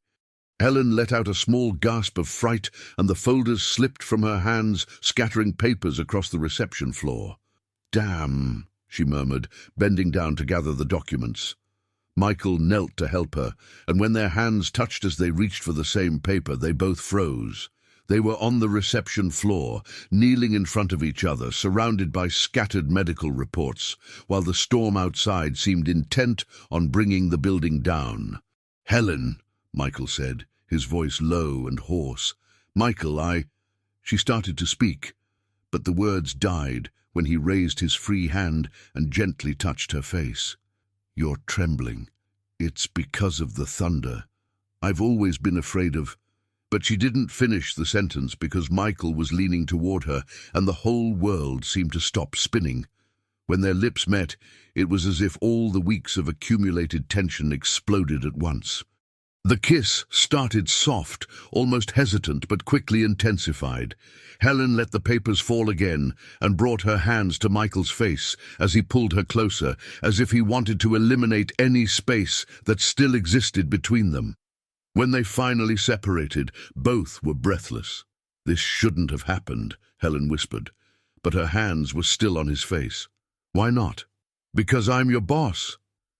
Helen let out a small gasp of fright, and the folders slipped from her hands, scattering papers across the reception floor. Damn, she murmured, bending down to gather the documents. Michael knelt to help her, and when their hands touched as they reached for the same paper, they both froze. They were on the reception floor, kneeling in front of each other, surrounded by scattered medical reports, while the storm outside seemed intent on bringing the building down. Helen, Michael said, his voice low and hoarse. Michael, She started to speak, but the words died when he raised his free hand and gently touched her face. You're trembling. It's because of the thunder. I've always been afraid of... But she didn't finish the sentence because Michael was leaning toward her and the whole world seemed to stop spinning. When their lips met, it was as if all the weeks of accumulated tension exploded at once. The kiss started soft, almost hesitant, but quickly intensified. Helen let the papers fall again and brought her hands to Michael's face as he pulled her closer, as if he wanted to eliminate any space that still existed between them. When they finally separated, both were breathless. This shouldn't have happened, Helen whispered, but her hands were still on his face. Why not? Because I'm your boss.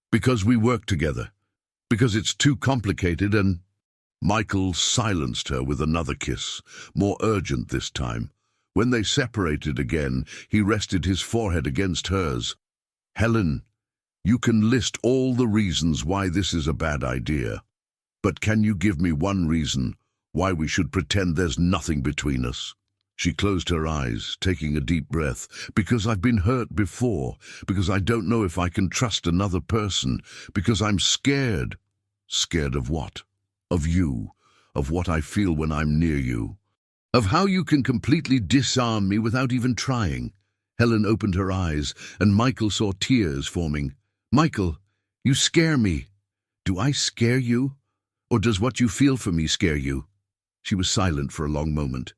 Because we work together. Because it's too complicated and... Michael silenced her with another kiss, more urgent this time, When they separated again, he rested his forehead against hers. "Helen, you can list all the reasons why this is a bad idea. But can you give me one reason why we should pretend there's nothing between us?" She closed her eyes, taking a deep breath. "Because I've been hurt before, because I don't know if I can trust another person, because I'm scared." "Scared of what?" "Of you, of what I feel when I'm near you, of how you can completely disarm me without even trying." Helen opened her eyes, and Michael saw tears forming. "Michael, you scare me." "Do I scare you? Or does what you feel for me scare you?" She was silent for a long moment.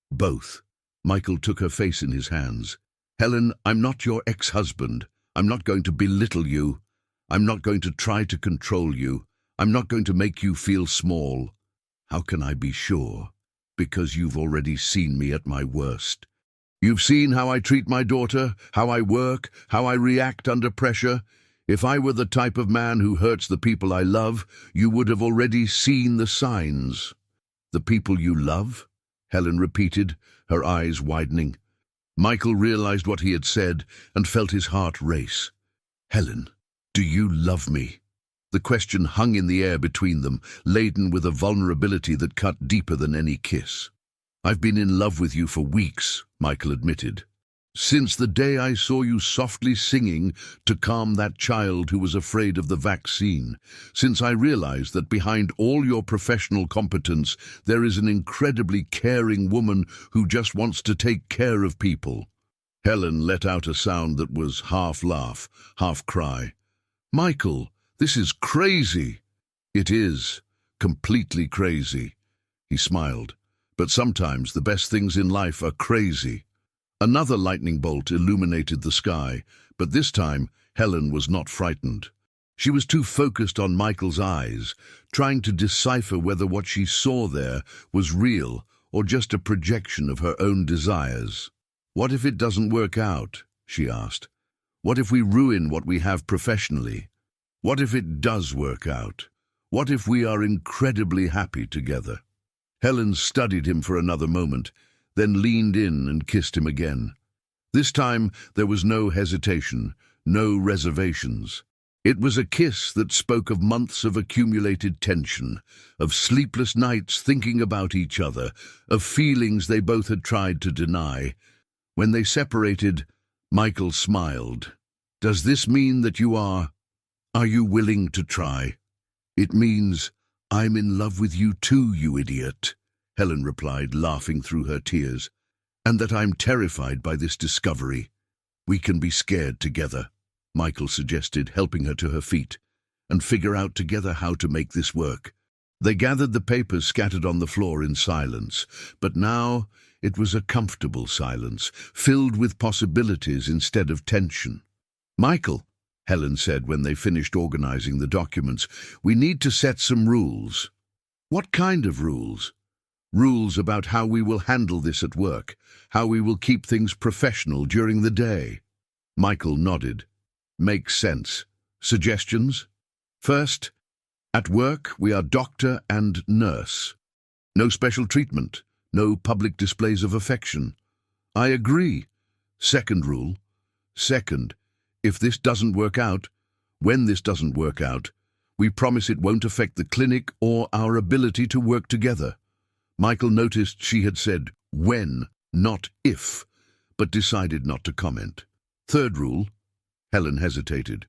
"Both." Michael took her face in his hands. "Helen, I'm not your ex-husband. I'm not going to belittle you. I'm not going to try to control you. I'm not going to make you feel small." "How can I be sure?" "Because you've already seen me at my worst. You've seen how I treat my daughter, how I work, how I react under pressure. If I were the type of man who hurts the people I love, you would have already seen the signs." "The people you love?" Helen repeated, her eyes widening. Michael realized what he had said and felt his heart race. "Helen, do you love me?" The question hung in the air between them, laden with a vulnerability that cut deeper than any kiss. "I've been in love with you for weeks," Michael admitted. "Since the day I saw you softly singing to calm that child who was afraid of the vaccine. Since I realized that behind all your professional competence there is an incredibly caring woman who just wants to take care of people." Helen let out a sound that was half laugh, half cry. "Michael, this is crazy." "It is. Completely crazy." He smiled. "But sometimes the best things in life are crazy." Another lightning bolt illuminated the sky, but this time Helen was not frightened. She was too focused on Michael's eyes, trying to decipher whether what she saw there was real or just a projection of her own desires. "What if it doesn't work out?" she asked. "What if we ruin what we have professionally? What if it does work out? What if we are incredibly happy together?" Helen studied him for another moment, then leaned in and kissed him again. This time there was no hesitation, no reservations. It was a kiss that spoke of months of accumulated tension, of sleepless nights thinking about each other, of feelings they both had tried to deny. When they separated, Michael smiled. "Does this mean that you are you willing to try?" "It means I'm in love with you too, you idiot," Helen replied, laughing through her tears. "And that I'm terrified by this discovery." "We can be scared together," Michael suggested, helping her to her feet, "and figure out together how to make this work." They gathered the papers scattered on the floor in silence, but now it was a comfortable silence, filled with possibilities instead of tension. "Michael," Helen said when they finished organizing the documents, "we need to set some rules." "What kind of rules?" "Rules about how we will handle this at work, how we will keep things professional during the day." Michael nodded. "Makes sense. Suggestions?" "First, at work we are doctor and nurse. No special treatment, no public displays of affection." "I agree." "Second rule. Second, if this doesn't work out, when this doesn't work out, we promise it won't affect the clinic or our ability to work together." Michael noticed she had said when, not if, but decided not to comment. "Third rule." Helen hesitated.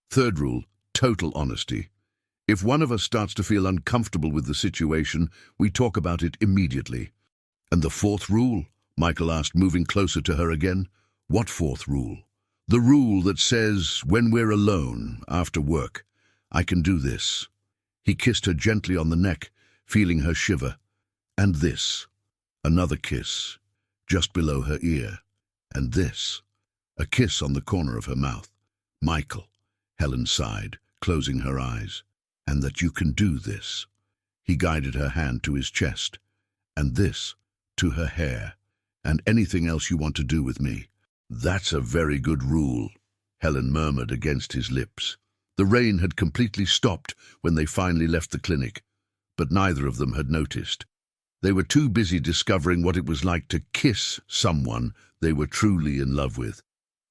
"Third rule, total honesty. If one of us starts to feel uncomfortable with the situation, we talk about it immediately." "And the fourth rule?" Michael asked, moving closer to her again. "What fourth rule?" "The rule that says, when we're alone, after work, I can do this." He kissed her gently on the neck, feeling her shiver. "And this." Another kiss, just below her ear. "And this." A kiss on the corner of her mouth. "Michael," Helen sighed, closing her eyes. "And that you can do this." He guided her hand to his chest. "And this," to her hair. "And anything else you want to do with me." "That's a very good rule," Helen murmured against his lips. The rain had completely stopped when they finally left the clinic, but neither of them had noticed. They were too busy discovering what it was like to kiss someone they were truly in love with.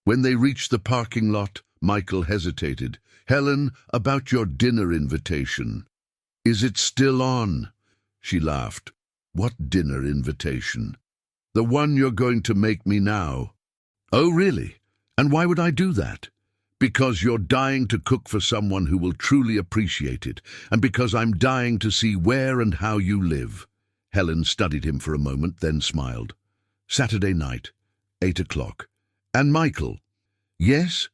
When they reached the parking lot, Michael hesitated. "Helen, about your dinner invitation. Is it still on?" She laughed. "What dinner invitation?" "The one you're going to make me now." "Oh, really? And why would I do that?" "Because you're dying to cook for someone who will truly appreciate it, and because I'm dying to see where and how you live." Helen studied him for a moment, then smiled. "Saturday night, 8 o'clock. And Michael?" "Yes?"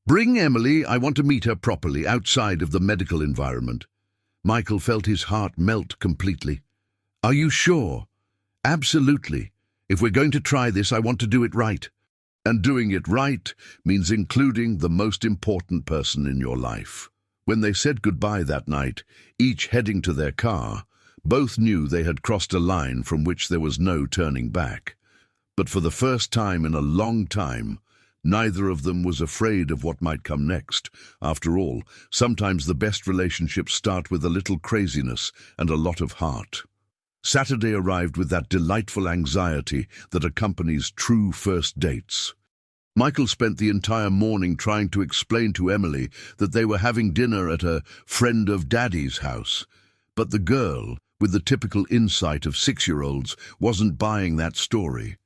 "Bring Emily. I want to meet her properly, outside of the medical environment." Michael felt his heart melt completely. "Are you sure?" "Absolutely. If we're going to try this, I want to do it right." And doing it right means including the most important person in your life. When they said goodbye that night, each heading to their car, both knew they had crossed a line from which there was no turning back. But for the first time in a long time, neither of them was afraid of what might come next. After all, sometimes the best relationships start with a little craziness and a lot of heart. Saturday arrived with that delightful anxiety that accompanies true first dates. Michael spent the entire morning trying to explain to Emily that they were having dinner at a friend of Daddy's house. But the girl, with the typical insight of 6-year-olds, wasn't buying that story.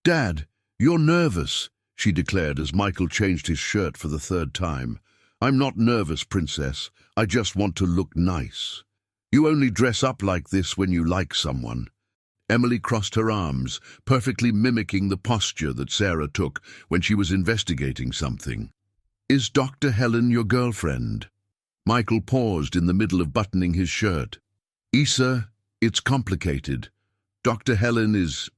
"Dad, you're nervous," she declared as Michael changed his shirt for the third time. "I'm not nervous, Princess. I just want to look nice. You only dress up like this when you like someone." Emily crossed her arms, perfectly mimicking the posture that Sarah took when she was investigating something. "Is Dr. Helen your girlfriend?" Michael paused in the middle of buttoning his shirt. "Issa, it's complicated. Dr. Helen is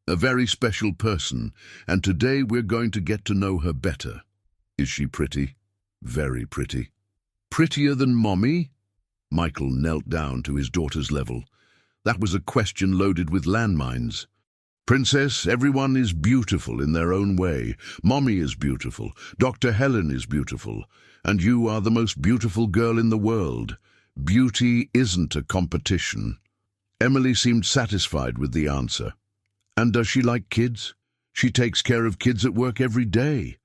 a very special person, and today we're going to get to know her better." "Is she pretty?" "Very pretty." "Prettier than Mommy?" Michael knelt down to his daughter's level. That was a question loaded with landmines. "Princess, everyone is beautiful in their own way. Mommy is beautiful, Dr. Helen is beautiful, and you are the most beautiful girl in the world. Beauty isn't a competition." Emily seemed satisfied with the answer. "And does she like kids?" "She takes care of kids at work every day.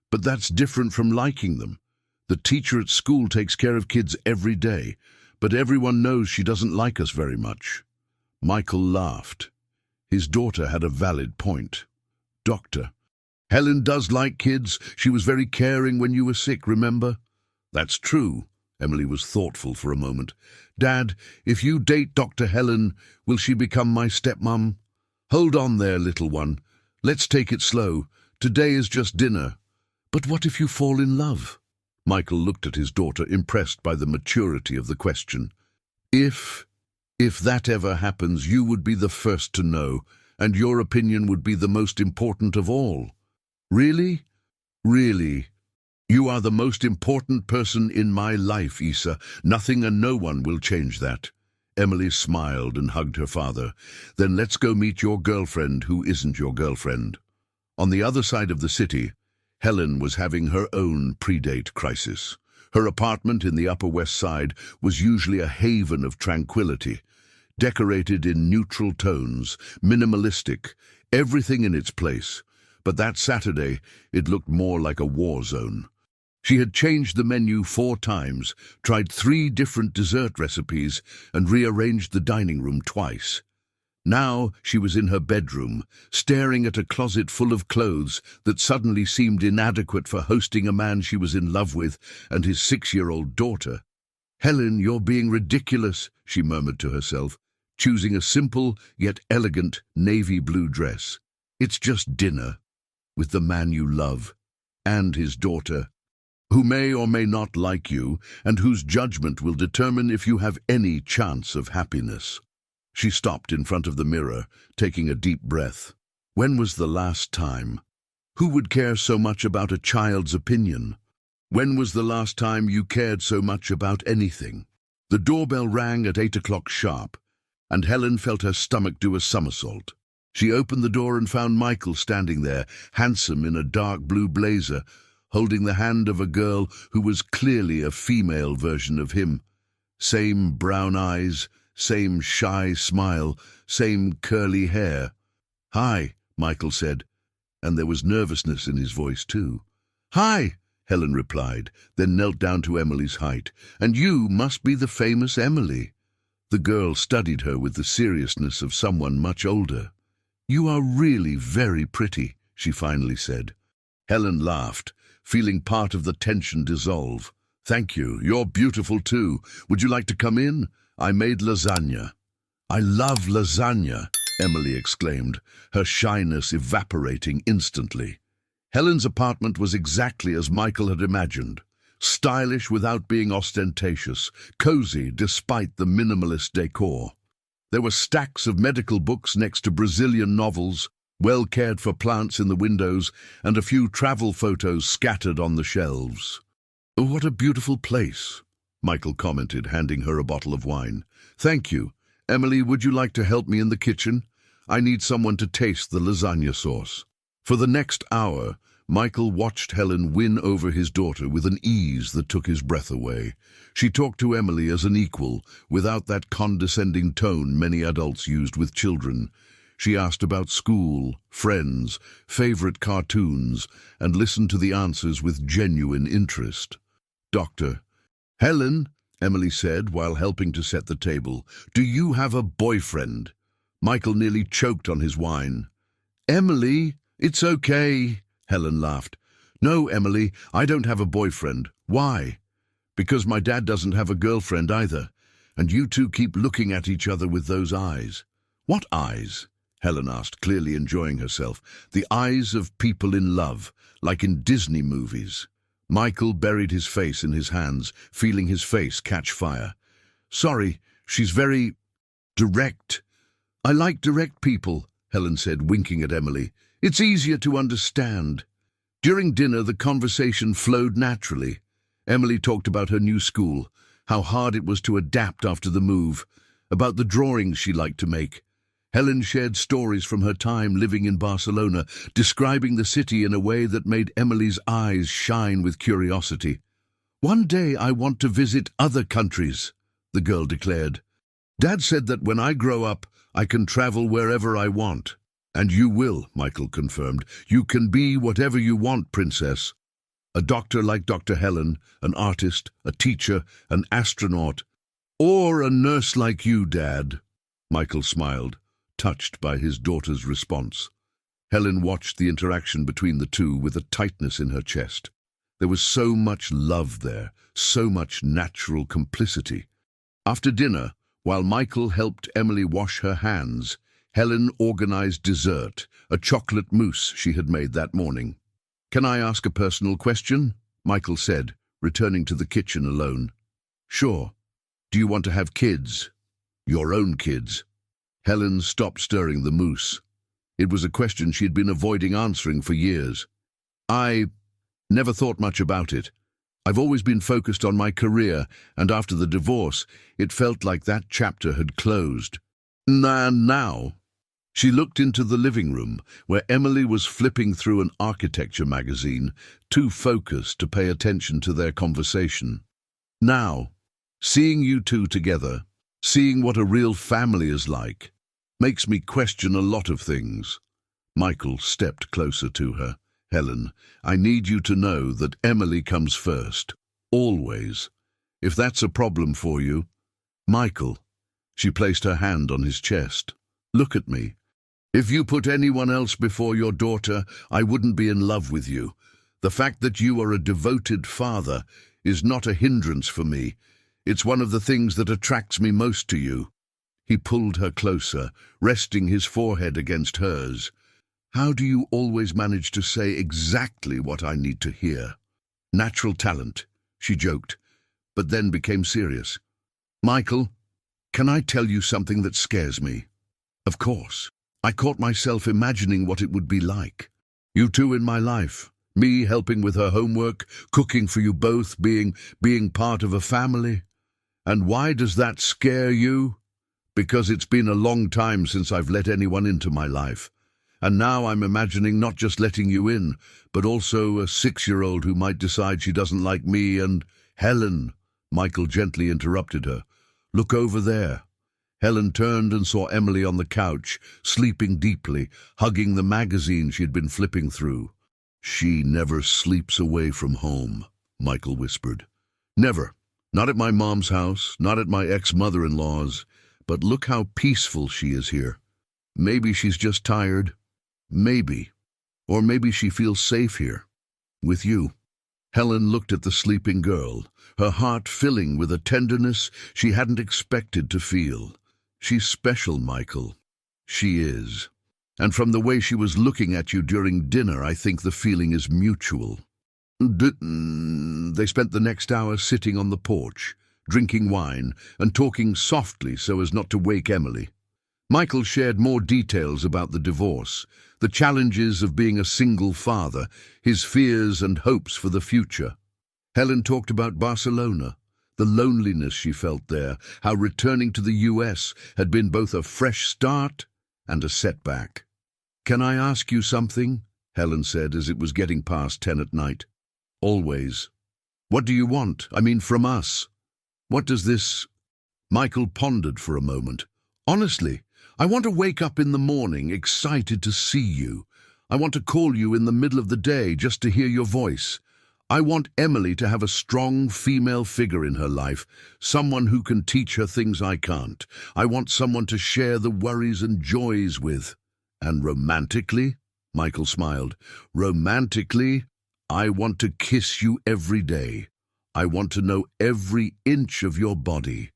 But that's different from liking them. The teacher at school takes care of kids every day, but everyone knows she doesn't like us very much." Michael laughed. His daughter had a valid point. "Doctor, Helen does like kids. She was very caring when you were sick, remember?" "That's true." Emily was thoughtful for a moment. "Dad, if you date Dr. Helen, will she become my stepmom?" "Hold on there, little one. Let's take it slow. Today is just dinner." "But what if you fall in love?" Michael looked at his daughter, impressed by the maturity of the question. If that ever happens, you would be the first to know, and your opinion would be the most important of all." "Really? Really? You are the most important person in my life, Issa. Nothing and no one will change that." Emily smiled and hugged her father. "Then let's go meet your girlfriend who isn't your girlfriend." On the other side of the city, Helen was having her own predate crisis. Her apartment in the Upper West Side was usually a haven of tranquility, decorated in neutral tones, minimalistic, everything in its place. But that Saturday, it looked more like a war zone. She had changed the menu 4 times, tried 3 different dessert recipes, and rearranged the dining room twice. Now she was in her bedroom, staring at a closet full of clothes that suddenly seemed inadequate for hosting a man she was in love with and his 6-year-old daughter. "Helen, you're being ridiculous," she murmured to herself, choosing a simple yet elegant navy blue dress. "It's just dinner with the man you love and his daughter, who may or may not like you and whose judgment will determine if you have any chance of happiness." She stopped in front of the mirror, taking a deep breath. When was the last time? Who would care so much about a child's opinion? When was the last time you cared so much about anything? The doorbell rang at 8 o'clock sharp, and Helen felt her stomach do a somersault. She opened the door and found Michael standing there, handsome in a dark blue blazer, holding the hand of a girl who was clearly a female version of him. Same brown eyes, same shy smile, same curly hair. "Hi," Michael said, and there was nervousness in his voice too. "Hi," Helen replied, then knelt down to Emily's height. "And you must be the famous Emily." The girl studied her with the seriousness of someone much older. "You are really very pretty," she finally said. Helen laughed, feeling part of the tension dissolve. "Thank you. You're beautiful too. Would you like to come in? I made lasagna." "I love lasagna," Emily exclaimed, her shyness evaporating instantly. Helen's apartment was exactly as Michael had imagined. Stylish without being ostentatious, cozy despite the minimalist decor. There were stacks of medical books next to Brazilian novels, well cared for plants in the windows, and a few travel photos scattered on the shelves. "What a beautiful place," Michael commented, handing her a bottle of wine. "Thank you. Emily, would you like to help me in the kitchen? I need someone to taste the lasagna sauce." For the next hour, Michael watched Helen win over his daughter with an ease that took his breath away. She talked to Emily as an equal, without that condescending tone many adults used with children. She asked about school, friends, favorite cartoons, and listened to the answers with genuine interest. "Doctor." "Helen," Emily said while helping to set the table, "do you have a boyfriend?" Michael nearly choked on his wine. "Emily, it's okay," Helen laughed. "No, Emily, I don't have a boyfriend. Why?" "Because my dad doesn't have a girlfriend either. And you two keep looking at each other with those eyes." "What eyes?" Helen asked, clearly enjoying herself. "The eyes of people in love, like in Disney movies." Michael buried his face in his hands, feeling his face catch fire. "Sorry, she's very direct." "I like direct people," Helen said, winking at Emily. "It's easier to understand." During dinner, the conversation flowed naturally. Emily talked about her new school, how hard it was to adapt after the move, about the drawings she liked to make. Helen shared stories from her time living in Barcelona, describing the city in a way that made Emily's eyes shine with curiosity. "One day I want to visit other countries," the girl declared. "Dad said that when I grow up, I can travel wherever I want." "And you will," Michael confirmed. "You can be whatever you want, Princess. A doctor like Dr. Helen, an artist, a teacher, an astronaut, or a nurse like you, Dad." Michael smiled, touched by his daughter's response. Helen watched the interaction between the two with a tightness in her chest. There was so much love there, so much natural complicity. After dinner, while Michael helped Emily wash her hands, Helen organized dessert, a chocolate mousse she had made that morning. "Can I ask a personal question?" Michael said, returning to the kitchen alone. "Sure. Do you want to have kids? Your own kids?" Helen stopped stirring the mousse. It was a question she had been avoiding answering for years. "I never thought much about it. I've always been focused on my career, and after the divorce, it felt like that chapter had closed. Now." She looked into the living room, where Emily was flipping through an architecture magazine, too focused to pay attention to their conversation. "Now, seeing you two together, seeing what a real family is like, makes me question a lot of things." Michael stepped closer to her. "Helen, I need you to know that Emily comes first. Always. If that's a problem for you—" "Michael." She placed her hand on his chest. "Look at me. If you put anyone else before your daughter, I wouldn't be in love with you. The fact that you are a devoted father is not a hindrance for me. It's one of the things that attracts me most to you." He pulled her closer, resting his forehead against hers. "How do you always manage to say exactly what I need to hear?" "Natural talent," she joked, but then became serious. "Michael, can I tell you something that scares me?" "Of course." I caught myself imagining what it would be like. You two in my life, me helping with her homework, cooking for you both, being part of a family. And why does that scare you? Because it's been a long time since I've let anyone into my life. And now I'm imagining not just letting you in, but also a 6-year-old who might decide she doesn't like me and... "Helen," Michael gently interrupted her. "Look over there." Helen turned and saw Emily on the couch, sleeping deeply, hugging the magazine she had been flipping through. "She never sleeps away from home," Michael whispered. "Never. Not at my mom's house, not at my ex-mother-in-law's. But look how peaceful she is here. Maybe she's just tired. Maybe. Or maybe she feels safe here. With you." Helen looked at the sleeping girl, her heart filling with a tenderness she hadn't expected to feel. "She's special, Michael." "She is. And from the way she was looking at you during dinner, I think the feeling is mutual." They spent the next hour sitting on the porch, drinking wine and talking softly so as not to wake Emily. Michael shared more details about the divorce, the challenges of being a single father, his fears and hopes for the future. Helen talked about Barcelona, the loneliness she felt there, how returning to the US had been both a fresh start and a setback. "Can I ask you something?" Helen said as it was getting past 10 at night. "Always." "What do you want? I mean, from us? What does this—" Michael pondered for a moment. "Honestly, I want to wake up in the morning excited to see you. I want to call you in the middle of the day just to hear your voice. I want Emily to have a strong female figure in her life, someone who can teach her things I can't. I want someone to share the worries and joys with." "And romantically?" Michael smiled. "Romantically, I want to kiss you every day. I want to know every inch of your body.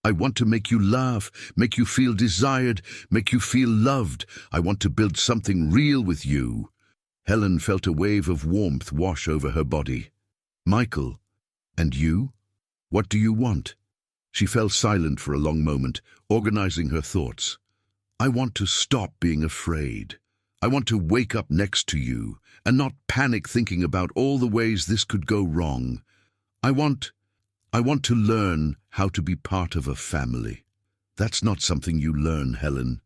I want to make you laugh, make you feel desired, make you feel loved. I want to build something real with you." Helen felt a wave of warmth wash over her body. "Michael, and you? What do you want?" She fell silent for a long moment, organizing her thoughts. "I want to stop being afraid. I want to wake up next to you and not panic thinking about all the ways this could go wrong. I want to learn how to be part of a family. That's not something you learn, Helen.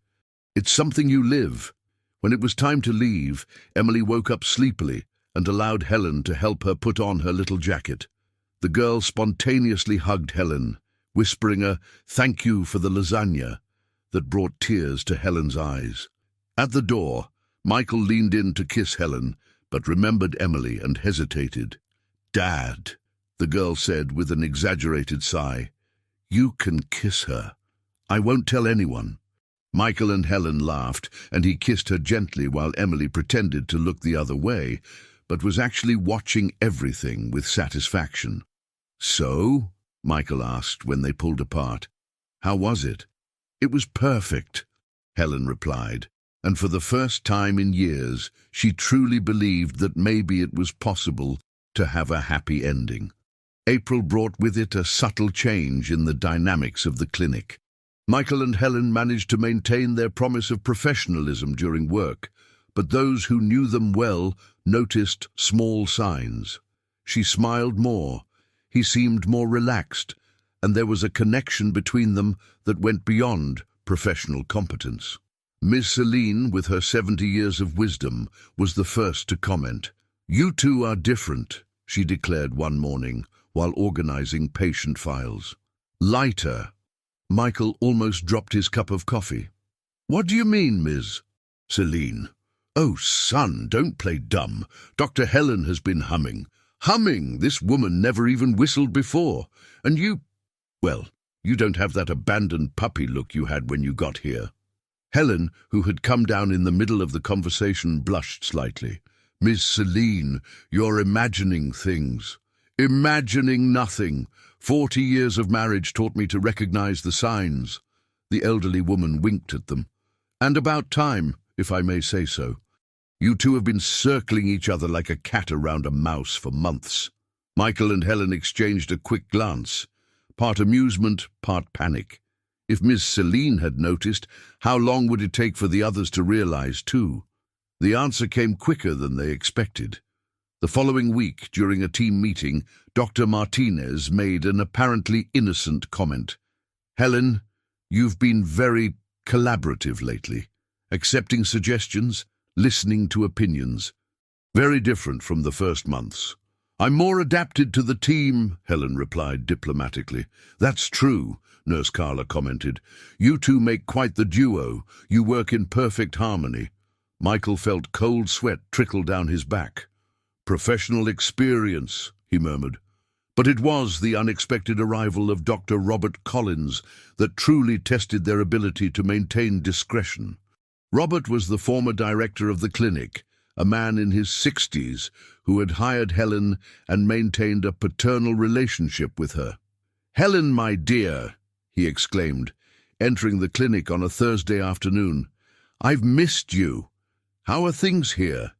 It's something you live." When it was time to leave, Emily woke up sleepily and allowed Helen to help her put on her little jacket. The girl spontaneously hugged Helen, whispering a "thank you for the lasagna" that brought tears to Helen's eyes. At the door, Michael leaned in to kiss Helen, but remembered Emily and hesitated. "Dad," the girl said with an exaggerated sigh, "you can kiss her. I won't tell anyone." Michael and Helen laughed, and he kissed her gently while Emily pretended to look the other way, but was actually watching everything with satisfaction. "So?" Michael asked when they pulled apart. "How was it?" "It was perfect," Helen replied, and for the first time in years she truly believed that maybe it was possible to have a happy ending. April brought with it a subtle change in the dynamics of the clinic. Michael and Helen managed to maintain their promise of professionalism during work, but those who knew them well noticed small signs. She smiled more, he seemed more relaxed, and there was a connection between them that went beyond professional competence. Miss Celine, with her 70 years of wisdom, was the first to comment. "You two are different," she declared one morning while organizing patient files. "Lighter." Michael almost dropped his cup of coffee. "What do you mean, Ms. Celine?" "Oh, son, don't play dumb. Dr. Helen has been humming. Humming! This woman never even whistled before. And well, you don't have that abandoned puppy look you had when you got here." Helen, who had come down in the middle of the conversation, blushed slightly. "Miss Celine, you're imagining things." "Imagining nothing. 40 years of marriage taught me to recognize the signs." The elderly woman winked at them. "And about time, if I may say so. You two have been circling each other like a cat around a mouse for months." Michael and Helen exchanged a quick glance, part amusement, part panic. If Miss Celine had noticed, how long would it take for the others to realize too? The answer came quicker than they expected. The following week, during a team meeting, Dr. Martinez made an apparently innocent comment. "Helen, you've been very collaborative lately, accepting suggestions, listening to opinions. Very different from the first months. I'm more adapted to the team, Helen replied diplomatically. That's true, Nurse Carla commented. You two make quite the duo. You work in perfect harmony. Michael felt cold sweat trickle down his back. Professional experience, he murmured. But it was the unexpected arrival of Dr. Robert Collins that truly tested their ability to maintain discretion. Robert was the former director of the clinic, a man in his 60s who had hired Helen and maintained a paternal relationship with her. "Helen, my dear," he exclaimed, entering the clinic on a Thursday afternoon. "I've missed you. How are things here?"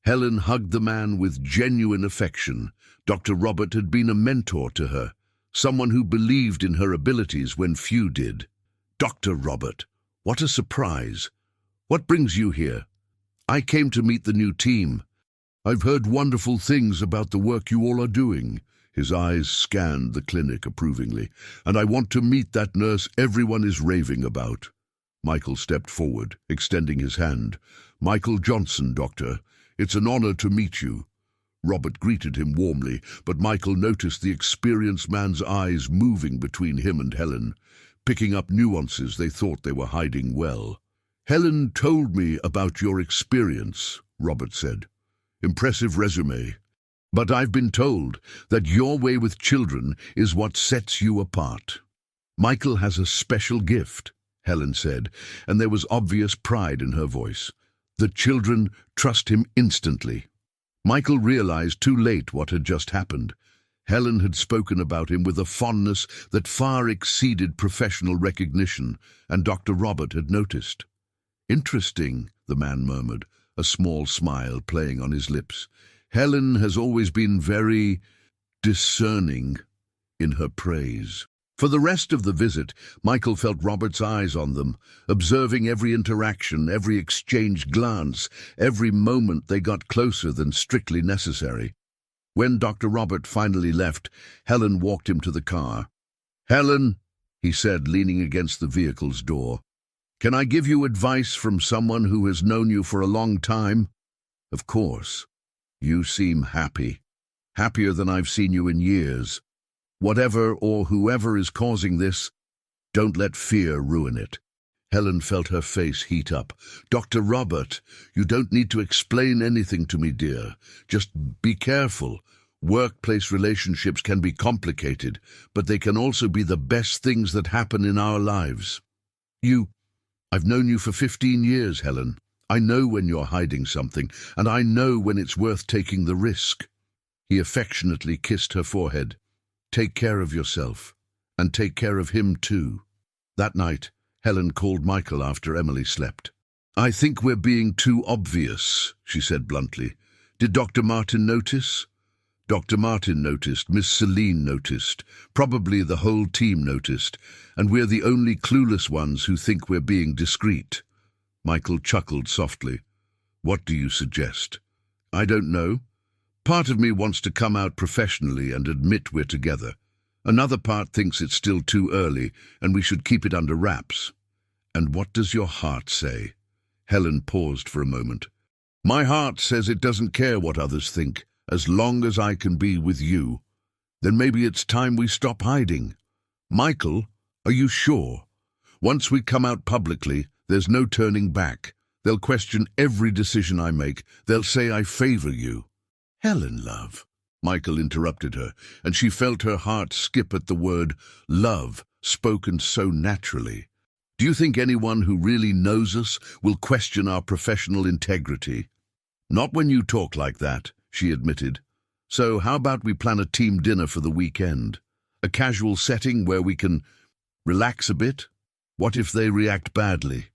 Helen hugged the man with genuine affection. Dr. Robert had been a mentor to her, someone who believed in her abilities when few did. "Dr. Robert, what a surprise. What brings you here?" "I came to meet the new team. I've heard wonderful things about the work you all are doing." His eyes scanned the clinic approvingly. "And I want to meet that nurse everyone is raving about." Michael stepped forward, extending his hand. "Michael Johnson, Doctor. It's an honor to meet you." Robert greeted him warmly, but Michael noticed the experienced man's eyes moving between him and Helen, picking up nuances they thought they were hiding well. "Helen told me about your experience," Robert said. "Impressive resume. But I've been told that your way with children is what sets you apart." "Michael has a special gift," Helen said, and there was obvious pride in her voice. "The children trust him instantly." Michael realized too late what had just happened. Helen had spoken about him with a fondness that far exceeded professional recognition, and Dr. Robert had noticed. "Interesting," the man murmured, a small smile playing on his lips. "Helen has always been very discerning in her praise." For the rest of the visit, Michael felt Robert's eyes on them, observing every interaction, every exchanged glance, every moment they got closer than strictly necessary. When Dr. Robert finally left, Helen walked him to the car. "Helen," he said, leaning against the vehicle's door, "can I give you advice from someone who has known you for a long time?" "Of course. You seem happy. Happier than I've seen you in years. Whatever or whoever is causing this, don't let fear ruin it." Helen felt her face heat up. "Dr. Robert, you don't need to explain anything to me, dear. Just be careful. Workplace relationships can be complicated, but they can also be the best things that happen in our lives. I've known you for 15 years, Helen. I know when you're hiding something, and I know when it's worth taking the risk." He affectionately kissed her forehead. "Take care of yourself, and take care of him too." That night, Helen called Michael after Emily slept. "I think we're being too obvious," she said bluntly. "Did Dr. Martin notice?" "Dr. Martin noticed, Miss Celine noticed, probably the whole team noticed, and we're the only clueless ones who think we're being discreet." Michael chuckled softly. "What do you suggest?" "I don't know. Part of me wants to come out professionally and admit we're together. Another part thinks it's still too early and we should keep it under wraps." "And what does your heart say?" Helen paused for a moment. "My heart says it doesn't care what others think, as long as I can be with you. Then maybe it's time we stop hiding." "Michael, are you sure? Once we come out publicly, there's no turning back. They'll question every decision I make. They'll say I favor you." "Helen, love," Michael interrupted her, and she felt her heart skip at the word love, spoken so naturally. "Do you think anyone who really knows us will question our professional integrity?" "Not when you talk like that," she admitted. "So how about we plan a team dinner for the weekend? A casual setting where we can relax a bit? What if they react badly?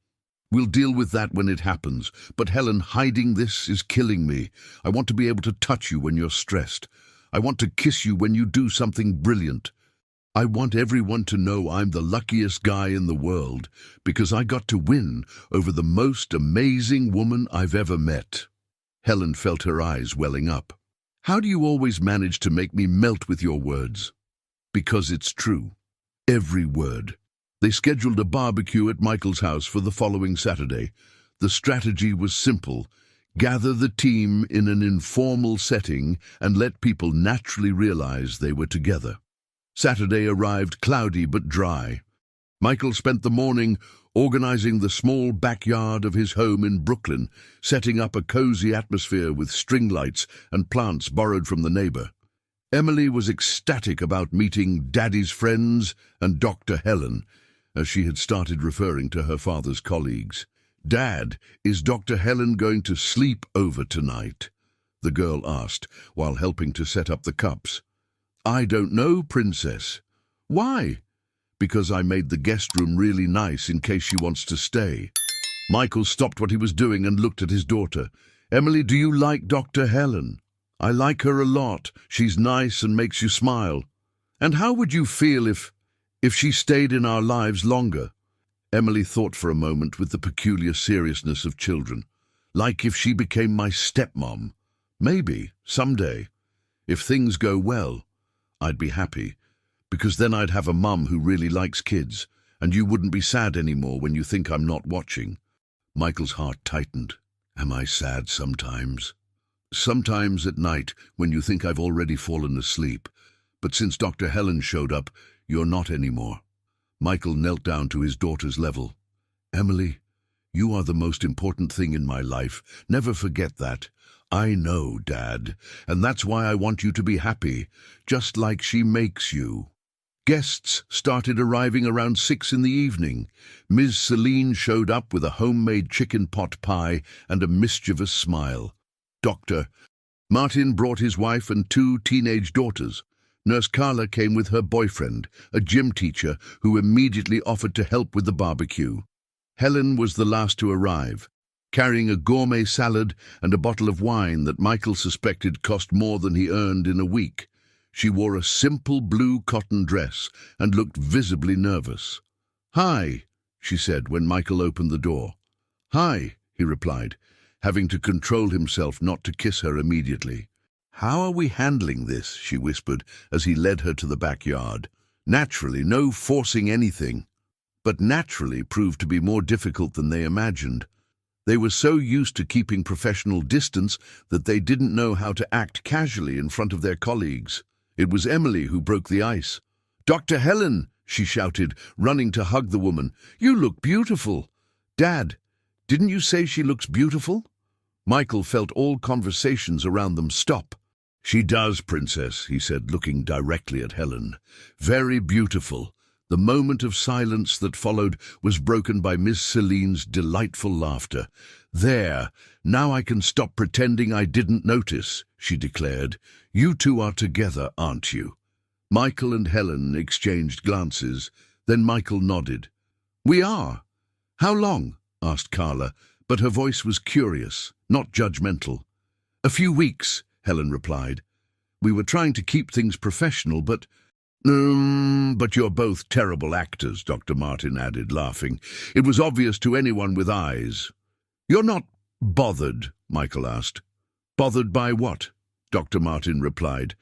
We'll deal with that when it happens. But Helen, hiding this is killing me. I want to be able to touch you when you're stressed. I want to kiss you when you do something brilliant. I want everyone to know I'm the luckiest guy in the world because I got to win over the most amazing woman I've ever met." Helen felt her eyes welling up. "How do you always manage to make me melt with your words?" "Because it's true. Every word." They scheduled a barbecue at Michael's house for the following Saturday. The strategy was simple. gather the team in an informal setting and let people naturally realize they were together. Saturday arrived cloudy but dry. Michael spent the morning organizing the small backyard of his home in Brooklyn, setting up a cozy atmosphere with string lights and plants borrowed from the neighbor. Emily was ecstatic about meeting Daddy's friends and Dr. Helen, as she had started referring to her father's colleagues. "Dad, is Dr. Helen going to sleep over tonight?" the girl asked, while helping to set up the cups. "I don't know, Princess." "Why?" "Because I made the guest room really nice in case she wants to stay." Michael stopped what he was doing and looked at his daughter. "Emily, do you like Dr. Helen?" "I like her a lot. She's nice and makes you smile." "And how would you feel if she stayed in our lives longer?" Emily thought for a moment with the peculiar seriousness of children. "Like if she became my stepmom. Maybe, someday. If things go well, I'd be happy. Because then I'd have a mum who really likes kids, and you wouldn't be sad anymore when you think I'm not watching." Michael's heart tightened. "Am I sad sometimes?" "Sometimes at night, when you think I've already fallen asleep. But since Dr. Helen showed up, you're not anymore." Michael knelt down to his daughter's level. "Emily, you are the most important thing in my life. Never forget that." "I know, Dad, and that's why I want you to be happy, just like she makes you." Guests started arriving around 6 in the evening. Ms. Celine showed up with a homemade chicken pot pie and a mischievous smile. Dr. Martin brought his wife and 2 teenage daughters. Nurse Carla came with her boyfriend, a gym teacher, who immediately offered to help with the barbecue. Helen was the last to arrive, carrying a gourmet salad and a bottle of wine that Michael suspected cost more than he earned in a week. She wore a simple blue cotton dress and looked visibly nervous. "Hi," she said when Michael opened the door. "Hi," he replied, having to control himself not to kiss her immediately. "How are we handling this?" she whispered as he led her to the backyard. Naturally, no forcing anything. But naturally proved to be more difficult than they imagined. They were so used to keeping professional distance that they didn't know how to act casually in front of their colleagues. It was Emily who broke the ice. "Dr. Helen," she shouted, running to hug the woman. "You look beautiful." "Dad, didn't you say she looks beautiful?" Michael felt all conversations around them stop. "She does, Princess," he said, looking directly at Helen. "Very beautiful." The moment of silence that followed was broken by Miss Celine's delightful laughter. "There, now I can stop pretending I didn't notice," she declared. "You two are together, aren't you?" Michael and Helen exchanged glances. Then Michael nodded. "We are." "How long?" asked Carla, but her voice was curious, not judgmental. "A few weeks," Helen replied. "We were trying to keep things professional, but you're both terrible actors," Dr. Martin added, laughing. "It was obvious to anyone with eyes." "You're not bothered?" Michael asked. "Bothered by what?" Dr. Martin replied.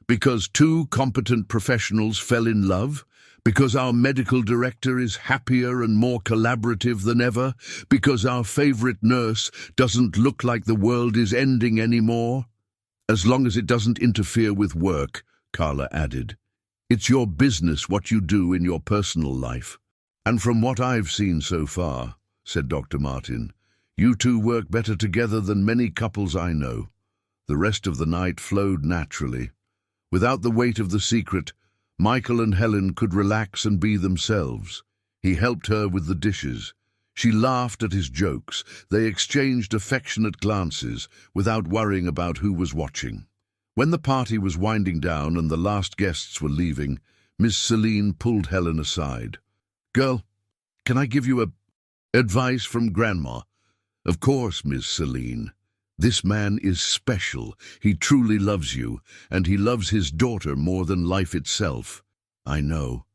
"Because 2 competent professionals fell in love? Because our medical director is happier and more collaborative than ever? Because our favorite nurse doesn't look like the world is ending anymore?" "As long as it doesn't interfere with work," Carla added. "It's your business what you do in your personal life." "And from what I've seen so far," said Dr. Martin, "you two work better together than many couples I know." The rest of the night flowed naturally. Without the weight of the secret, Michael and Helen could relax and be themselves. He helped her with the dishes. She laughed at his jokes. They exchanged affectionate glances without worrying about who was watching. When the party was winding down and the last guests were leaving, Miss Celine pulled Helen aside. "Girl, can I give you advice from Grandma?" "Of course, Miss Celine. This man is special. He truly loves you, and he loves his daughter more than life itself." "I know.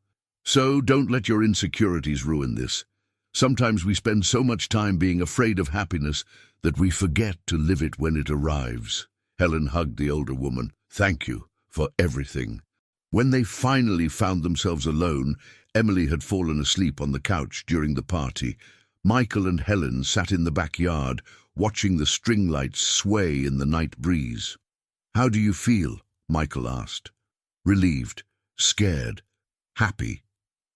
So don't let your insecurities ruin this. Sometimes we spend so much time being afraid of happiness that we forget to live it when it arrives." Helen hugged the older woman. "Thank you for everything." When they finally found themselves alone, Emily had fallen asleep on the couch during the party. Michael and Helen sat in the backyard, watching the string lights sway in the night breeze. "How do you feel?" Michael asked. "Relieved, scared, happy."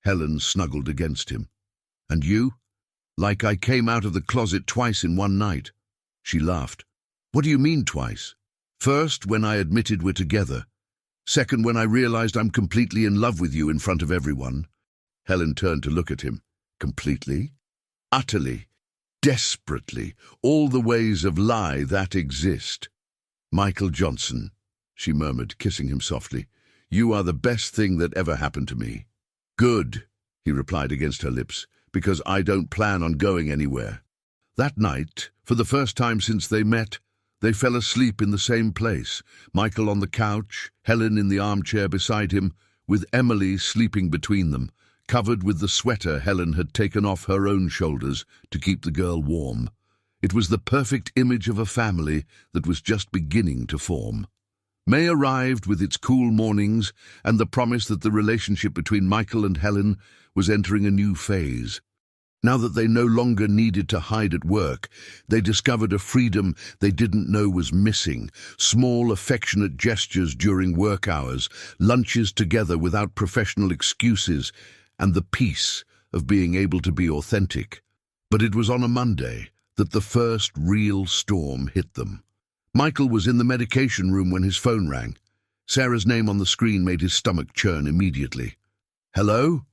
Helen snuggled against him. "And you?" "Like I came out of the closet twice in one night." She laughed. "What do you mean twice?" "First, when I admitted we're together. Second, when I realized I'm completely in love with you in front of everyone." Helen turned to look at him. "Completely?" "Utterly. Desperately. All the ways of lie that exist." "Michael Johnson," she murmured, kissing him softly, "you are the best thing that ever happened to me." "Good," he replied against her lips, "because I don't plan on going anywhere." That night, for the first time since they met, they fell asleep in the same place, Michael on the couch, Helen in the armchair beside him, with Emily sleeping between them, covered with the sweater Helen had taken off her own shoulders to keep the girl warm. It was the perfect image of a family that was just beginning to form. May arrived with its cool mornings and the promise that the relationship between Michael and Helen was entering a new phase. Now that they no longer needed to hide at work, they discovered a freedom they didn't know was missing. Small, affectionate gestures during work hours, lunches together without professional excuses, and the peace of being able to be authentic. But it was on a Monday that the first real storm hit them. Michael was in the medication room when his phone rang. Sarah's name on the screen made his stomach churn immediately. "Hello?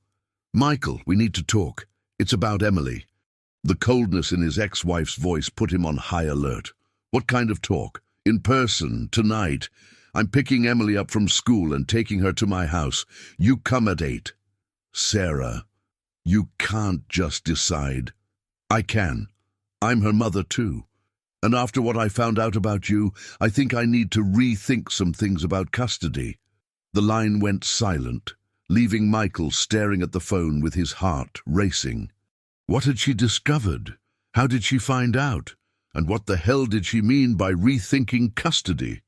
Michael, we need to talk. It's about Emily." The coldness in his ex-wife's voice put him on high alert. "What kind of talk?" "In person, tonight. I'm picking Emily up from school and taking her to my house. You come at 8. "Sarah, you can't just decide." "I can. I'm her mother too. And after what I found out about you, I think I need to rethink some things about custody." The line went silent, leaving Michael staring at the phone with his heart racing. What had she discovered? How did she find out? And what the hell did she mean by rethinking custody?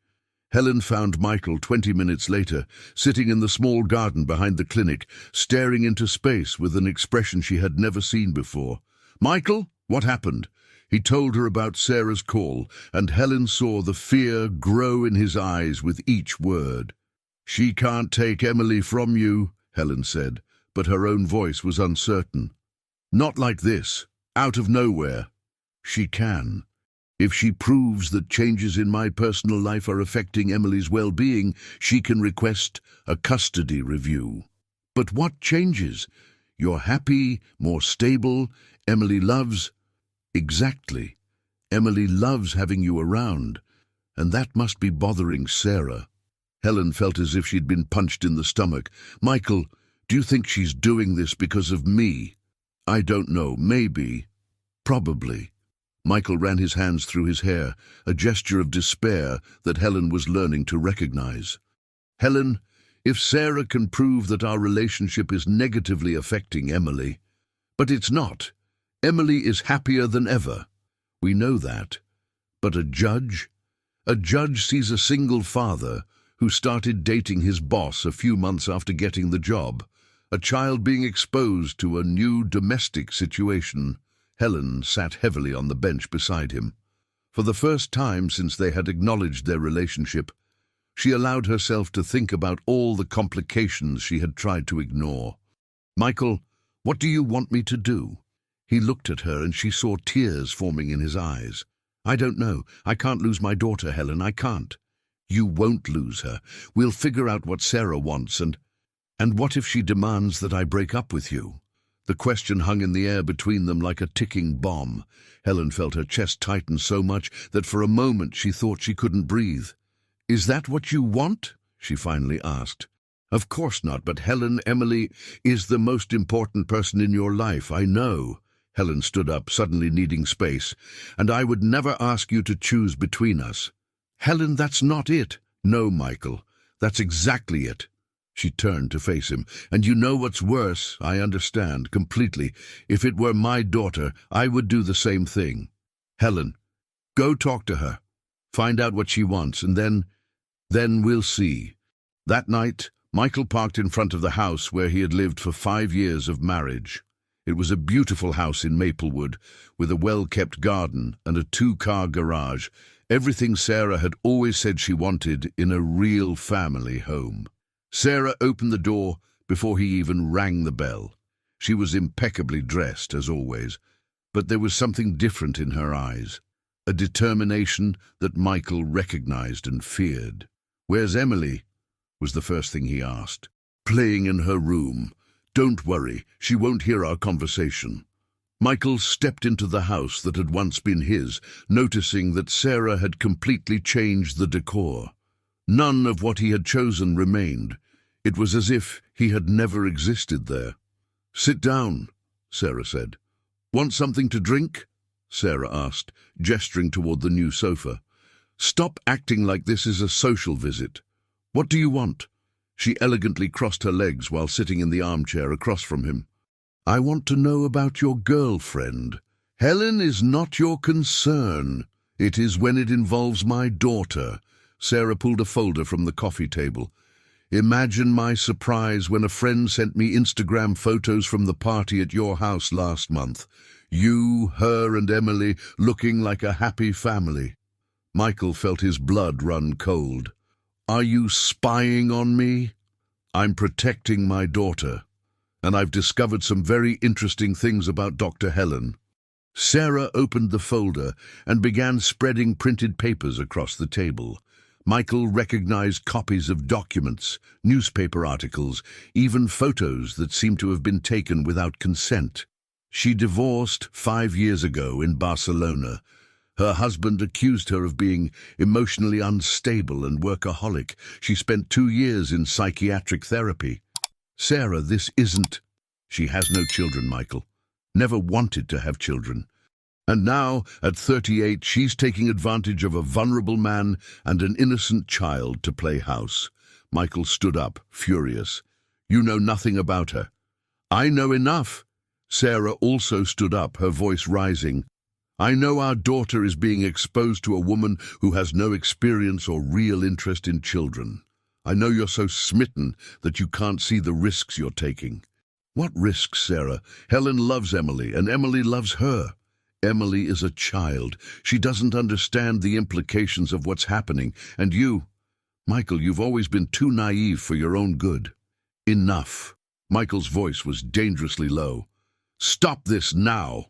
Helen found Michael 20 minutes later, sitting in the small garden behind the clinic, staring into space with an expression she had never seen before. "Michael, what happened?" He told her about Sarah's call, and Helen saw the fear grow in his eyes with each word. "She can't take Emily from you," Helen said, but her own voice was uncertain. "Not like this, out of nowhere." "She can. If she proves that changes in my personal life are affecting Emily's well-being, she can request a custody review." "But what changes? You're happy, more stable, Emily loves—" "Exactly. Emily loves having you around, and that must be bothering Sarah." Helen felt as if she'd been punched in the stomach. "Michael, do you think she's doing this because of me?" "I don't know. Maybe. Probably." Michael ran his hands through his hair, a gesture of despair that Helen was learning to recognize. "Helen, if Sarah can prove that our relationship is negatively affecting Emily—" "But it's not. Emily is happier than ever. We know that. But a judge? A judge sees a single father who started dating his boss a few months after getting the job, a child being exposed to a new domestic situation." Helen sat heavily on the bench beside him. For the first time since they had acknowledged their relationship, she allowed herself to think about all the complications she had tried to ignore. "Michael, what do you want me to do?" He looked at her and she saw tears forming in his eyes. "I don't know. I can't lose my daughter, Helen. I can't." "You won't lose her. We'll figure out what Sarah wants and what if she demands that I break up with you?" The question hung in the air between them like a ticking bomb. Helen felt her chest tighten so much that for a moment she thought she couldn't breathe. "Is that what you want?" she finally asked. "Of course not, but Helen, Emily is the most important person in your life, I know." Helen stood up, suddenly needing space. "And I would never ask you to choose between us." "Helen, that's not it." "No, Michael, that's exactly it." She turned to face him. "And you know what's worse? I understand, completely. If it were my daughter, I would do the same thing." "Helen, go talk to her. Find out what she wants, and then we'll see." That night, Michael parked in front of the house where he had lived for 5 years of marriage. It was a beautiful house in Maplewood, with a well-kept garden and a two-car garage. Everything Sarah had always said she wanted in a real family home. Sarah opened the door before he even rang the bell. She was impeccably dressed, as always, but there was something different in her eyes, a determination that Michael recognized and feared. "Where's Emily?" was the first thing he asked. "Playing in her room. Don't worry, she won't hear our conversation." Michael stepped into the house that had once been his, noticing that Sarah had completely changed the decor. None of what he had chosen remained. It was as if he had never existed there. "Sit down," Sarah said. "Want something to drink?" Sarah asked, gesturing toward the new sofa. "Stop acting like this is a social visit. What do you want?" She elegantly crossed her legs while sitting in the armchair across from him. "I want to know about your girlfriend. Helen is not your concern. It is when it involves my daughter." Sarah pulled a folder from the coffee table. "Imagine my surprise when a friend sent me Instagram photos from the party at your house last month. You, her, and Emily looking like a happy family." Michael felt his blood run cold. "Are you spying on me?" "I'm protecting my daughter, and I've discovered some very interesting things about Dr. Helen." Sarah opened the folder and began spreading printed papers across the table. Michael recognized copies of documents, newspaper articles, even photos that seemed to have been taken without consent. She divorced 5 years ago in Barcelona. Her husband accused her of being emotionally unstable and workaholic. She spent 2 years in psychiatric therapy. "Sarah, this isn't—" "She has no children, Michael. Never wanted to have children. And now, at 38, she's taking advantage of a vulnerable man and an innocent child to play house." Michael stood up, furious. "You know nothing about her." "I know enough." Sarah also stood up, her voice rising. "I know our daughter is being exposed to a woman who has no experience or real interest in children. I know you're so smitten that you can't see the risks you're taking." "What risks, Sarah? Helen loves Emily, and Emily loves her." "Emily is a child. She doesn't understand the implications of what's happening. And you, Michael, you've always been too naive for your own good." "Enough." Michael's voice was dangerously low. "Stop this now."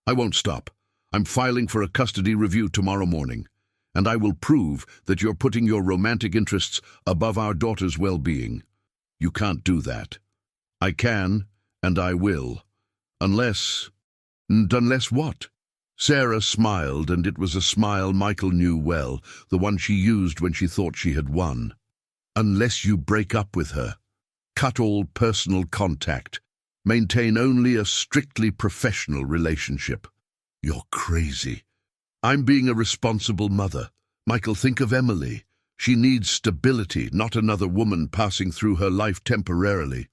"I won't stop. I'm filing for a custody review tomorrow morning, and I will prove that you're putting your romantic interests above our daughter's well-being." "You can't do that." "I can, and I will. Unless—" "Unless what?" Sarah smiled, and it was a smile Michael knew well, the one she used when she thought she had won. "Unless you break up with her. Cut all personal contact. Maintain only a strictly professional relationship." "You're crazy." "I'm being a responsible mother. Michael, think of Emily. She needs stability, not another woman passing through her life temporarily."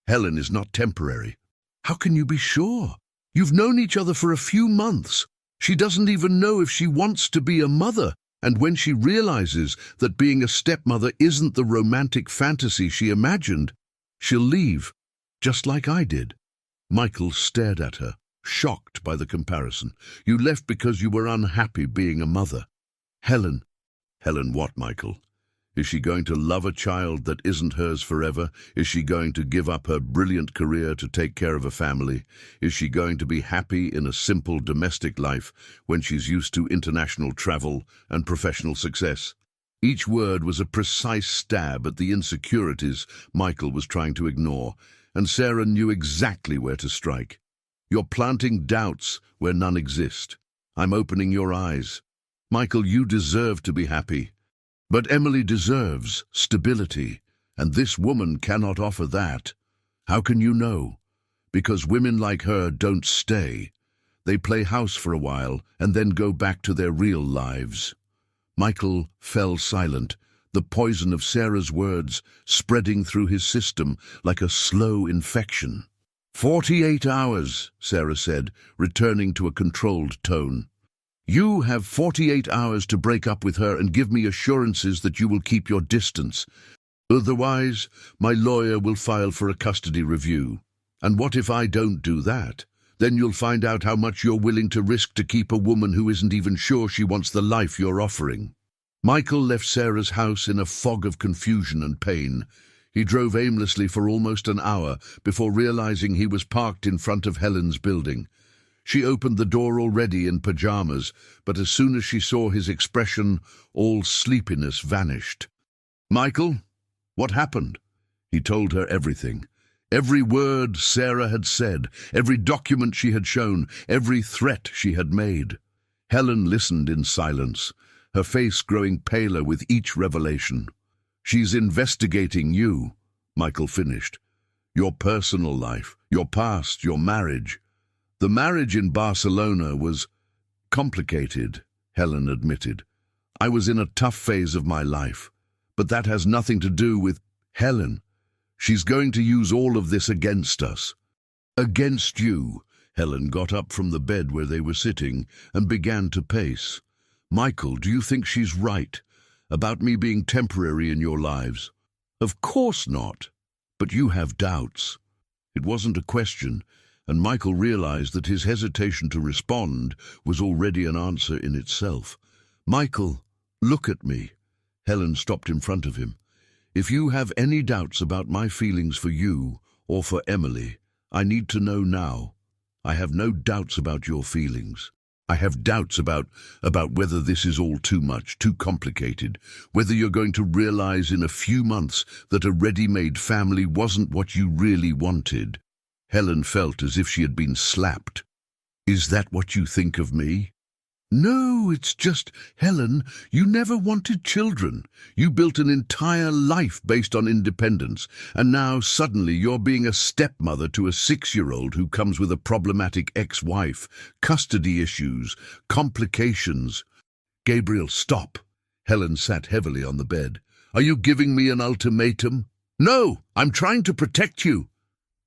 "Helen is not temporary." "How can you be sure? You've known each other for a few months. She doesn't even know if she wants to be a mother, and when she realizes that being a stepmother isn't the romantic fantasy she imagined, she'll leave, just like I did." Michael stared at her, shocked by the comparison. "You left because you were unhappy being a mother." "Helen." "Helen what, Michael? Is she going to love a child that isn't hers forever? Is she going to give up her brilliant career to take care of a family? Is she going to be happy in a simple domestic life when she's used to international travel and professional success?" Each word was a precise stab at the insecurities Michael was trying to ignore, and Sarah knew exactly where to strike. "You're planting doubts where none exist. I'm opening your eyes. Michael, you deserve to be happy. But Emily deserves stability, and this woman cannot offer that." "How can you know?" "Because women like her don't stay. They play house for a while and then go back to their real lives." Michael fell silent, the poison of Sarah's words spreading through his system like a slow infection. 48 hours, Sarah said, returning to a controlled tone. "You have 48 hours to break up with her and give me assurances that you will keep your distance. Otherwise, my lawyer will file for a custody review." And what if I don't do that? Then you'll find out how much you're willing to risk to keep a woman who isn't even sure she wants the life you're offering. Michael left Sarah's house in a fog of confusion and pain. He drove aimlessly for almost an hour before realizing he was parked in front of Helen's building. She opened the door already in pajamas, but as soon as she saw his expression, all sleepiness vanished. "Michael, what happened?" He told her everything. Every word Sarah had said, every document she had shown, every threat she had made. Helen listened in silence, her face growing paler with each revelation. "She's investigating you," Michael finished. "Your personal life, your past, your marriage." "The marriage in Barcelona was complicated," Helen admitted. "I was in a tough phase of my life. But that has nothing to do with Helen. She's going to use all of this against us." "Against you?" Helen got up from the bed where they were sitting and began to pace. "Michael, do you think she's right about me being temporary in your lives?" "Of course not. But you have doubts." It wasn't a question, and Michael realized that his hesitation to respond was already an answer in itself. "Michael, look at me." Helen stopped in front of him. "If you have any doubts about my feelings for you or for Emily, I need to know now. I have no doubts about your feelings. I have doubts about whether this is all too much, too complicated, whether you're going to realize in a few months that a ready-made family wasn't what you really wanted." Helen felt as if she had been slapped. "Is that what you think of me?" "No, it's just, Helen, you never wanted children. You built an entire life based on independence, and now suddenly you're being a stepmother to a 6-year-old who comes with a problematic ex-wife, custody issues, complications." "Gabriel, stop." Helen sat heavily on the bed. "Are you giving me an ultimatum?" "No, I'm trying to protect you."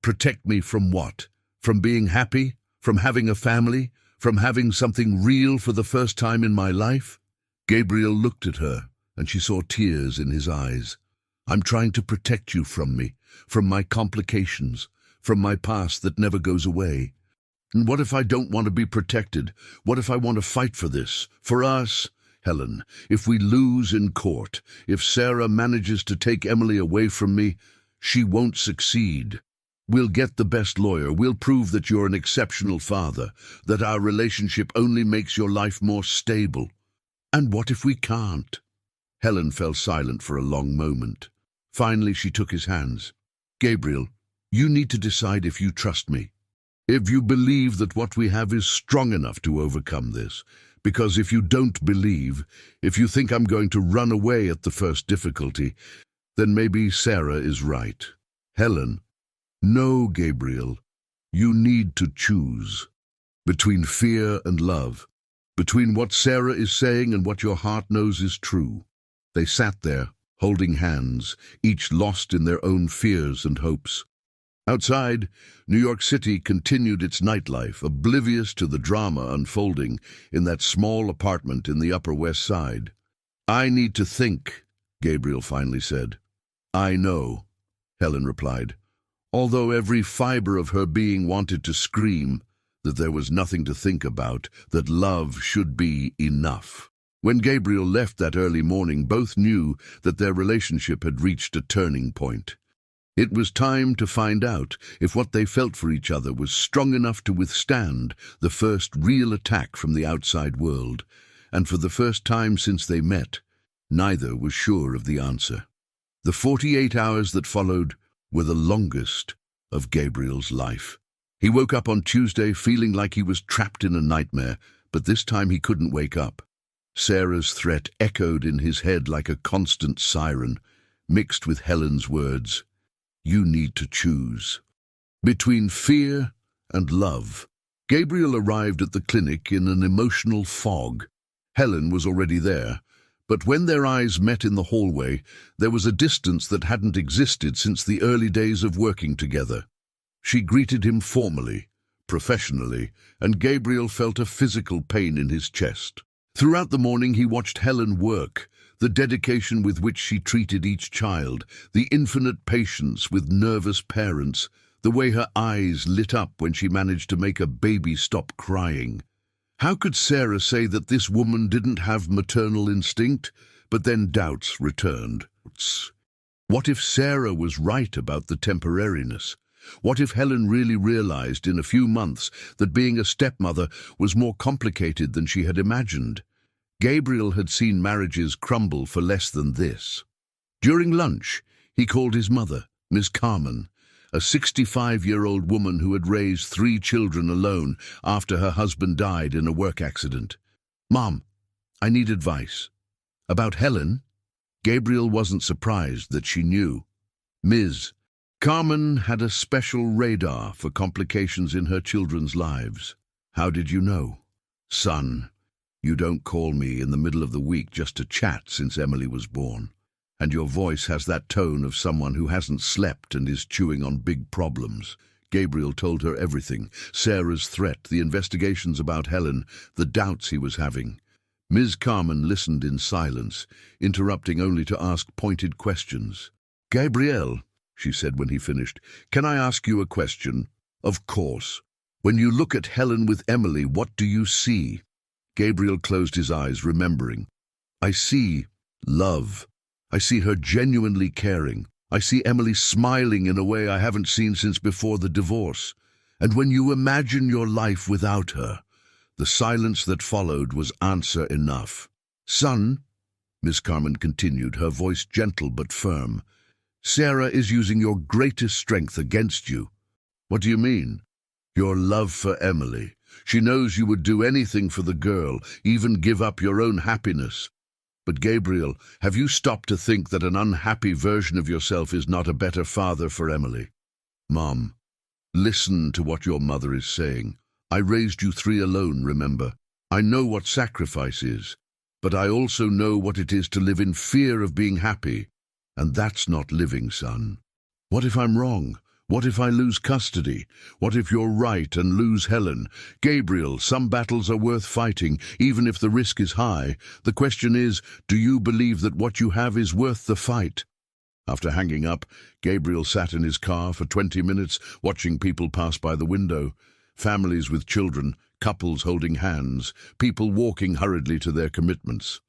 "Protect me from what? From being happy? From having a family? From having something real for the first time in my life?" Gabriel looked at her, and she saw tears in his eyes. "I'm trying to protect you from me, from my complications, from my past that never goes away. And what if I don't want to be protected? What if I want to fight for this, for us? Helen, if we lose in court, if Sarah manages to take Emily away from me, she won't succeed. We'll get the best lawyer, we'll prove that you're an exceptional father, that our relationship only makes your life more stable. And what if we can't?" Helen fell silent for a long moment. Finally, she took his hands. "Gabriel, you need to decide if you trust me. If you believe that what we have is strong enough to overcome this. Because if you don't believe, if you think I'm going to run away at the first difficulty, then maybe Sarah is right." "Helen." "No, Gabriel. You need to choose. Between fear and love. Between what Sarah is saying and what your heart knows is true." They sat there, holding hands, each lost in their own fears and hopes. Outside, New York City continued its nightlife, oblivious to the drama unfolding in that small apartment in the Upper West Side. "I need to think," Gabriel finally said. "I know," Helen replied, although every fiber of her being wanted to scream that there was nothing to think about, that love should be enough. When Gabriel left that early morning, both knew that their relationship had reached a turning point. It was time to find out if what they felt for each other was strong enough to withstand the first real attack from the outside world, and for the first time since they met, neither was sure of the answer. The 48 hours that followed were the longest of Gabriel's life. He woke up on Tuesday feeling like he was trapped in a nightmare, but this time he couldn't wake up. Sarah's threat echoed in his head like a constant siren, mixed with Helen's words. "You need to choose." Between fear and love. Gabriel arrived at the clinic in an emotional fog. Helen was already there, but when their eyes met in the hallway, there was a distance that hadn't existed since the early days of working together. She greeted him formally, professionally, and Gabriel felt a physical pain in his chest. Throughout the morning he watched Helen work, the dedication with which she treated each child, the infinite patience with nervous parents, the way her eyes lit up when she managed to make a baby stop crying. How could Sarah say that this woman didn't have maternal instinct? But then doubts returned. What if Sarah was right about the temporariness? What if Helen really realized in a few months that being a stepmother was more complicated than she had imagined? Gabriel had seen marriages crumble for less than this. During lunch, he called his mother, Miss Carmen, a 65-year-old woman who had raised 3 children alone after her husband died in a work accident. "Mom, I need advice." "About Helen?" Gabriel wasn't surprised that she knew. Ms. Carmen had a special radar for complications in her children's lives. "How did you know?" "Son, you don't call me in the middle of the week just to chat since Emily was born. And your voice has that tone of someone who hasn't slept and is chewing on big problems." Gabriel told her everything: Sarah's threat, the investigations about Helen, the doubts he was having. Ms. Carmen listened in silence, interrupting only to ask pointed questions. "Gabriel," she said when he finished, "can I ask you a question?" "Of course. When you look at Helen with Emily, what do you see?" Gabriel closed his eyes, remembering. "I see love. I see her genuinely caring. I see Emily smiling in a way I haven't seen since before the divorce. And when you imagine your life without her," the silence that followed was answer enough. "Son," Miss Carmen continued, her voice gentle but firm, "Sarah is using your greatest strength against you." "What do you mean?" "Your love for Emily. She knows you would do anything for the girl, even give up your own happiness. But Gabriel, have you stopped to think that an unhappy version of yourself is not a better father for Emily?" "Mom, listen to what your mother is saying. I raised you 3 alone, remember? I know what sacrifice is, but I also know what it is to live in fear of being happy. And that's not living, son. What if I'm wrong? What if I lose custody? What if you're right and lose Helen? Gabriel, some battles are worth fighting, even if the risk is high. The question is, do you believe that what you have is worth the fight?" After hanging up, Gabriel sat in his car for 20 minutes, watching people pass by the window. Families with children, couples holding hands, people walking hurriedly to their commitments.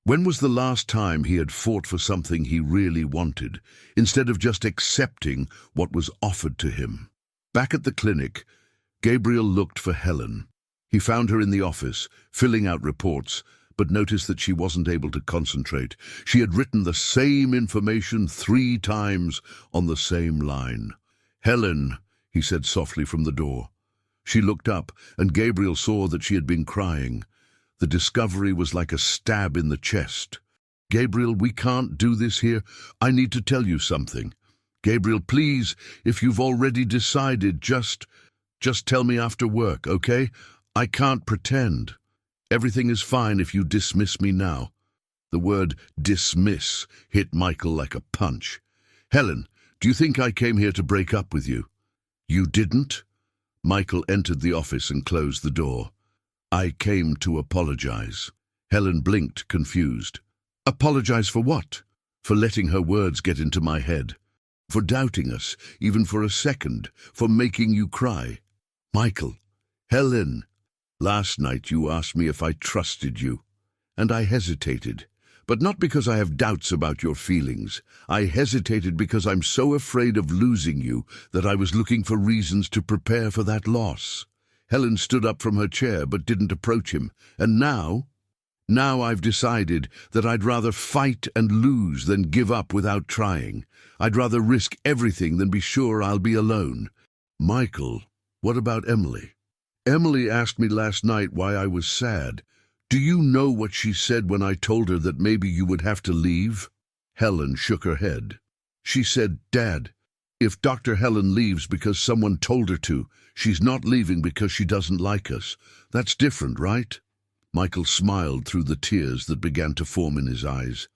When was the last time he had fought for something he really wanted, instead of just accepting what was offered to him? Back at the clinic, Gabriel looked for Helen. He found her in the office, filling out reports, but noticed that she wasn't able to concentrate. She had written the same information 3 times on the same line. "Helen," he said softly from the door. She looked up, and Gabriel saw that she had been crying. The discovery was like a stab in the chest. "Gabriel, we can't do this here. I need to tell you something." "Gabriel, please, if you've already decided, just tell me after work, okay? I can't pretend. Everything is fine if you dismiss me now." The word dismiss hit Michael like a punch. "Helen, do you think I came here to break up with you?" "You didn't?" Michael entered the office and closed the door. "I came to apologize." Helen blinked, confused. "Apologize for what?" "For letting her words get into my head. For doubting us, even for a second. For making you cry." "Michael." "Helen, last night you asked me if I trusted you. And I hesitated. But not because I have doubts about your feelings. I hesitated because I'm so afraid of losing you that I was looking for reasons to prepare for that loss." Helen stood up from her chair but didn't approach him. "And now I've decided that I'd rather fight and lose than give up without trying. I'd rather risk everything than be sure I'll be alone." "Michael, what about Emily?" "Emily asked me last night why I was sad. Do you know what she said when I told her that maybe you would have to leave?" Helen shook her head. "She said, 'Dad, if Dr. Helen leaves because someone told her to, she's not leaving because she doesn't like us. That's different, right?'" Michael smiled through the tears that began to form in his eyes.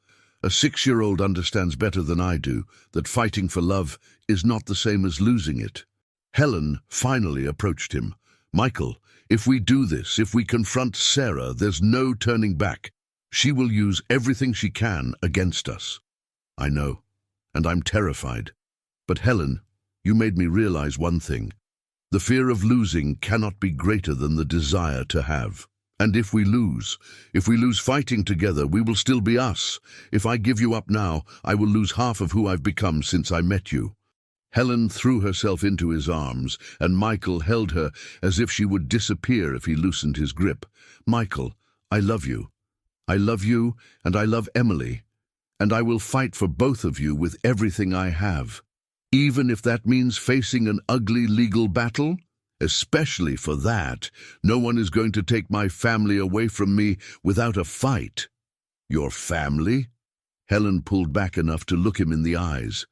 "A 6-year-old understands better than I do that fighting for love is not the same as losing it." Helen finally approached him. "Michael, if we do this, if we confront Sarah, there's no turning back. She will use everything she can against us." "I know, and I'm terrified. But Helen, You made me realize one thing. The fear of losing cannot be greater than the desire to have. And if we lose fighting together, we will still be us. If I give you up now, I will lose half of who I've become since I met you." Helen threw herself into his arms, and Michael held her as if she would disappear if he loosened his grip. "Michael, I love you. I love you, and I love Emily. And I will fight for both of you with everything I have. Even if that means facing an ugly legal battle? Especially for that, no one is going to take my family away from me without a fight." "Your family?" Helen pulled back enough to look him in the eyes.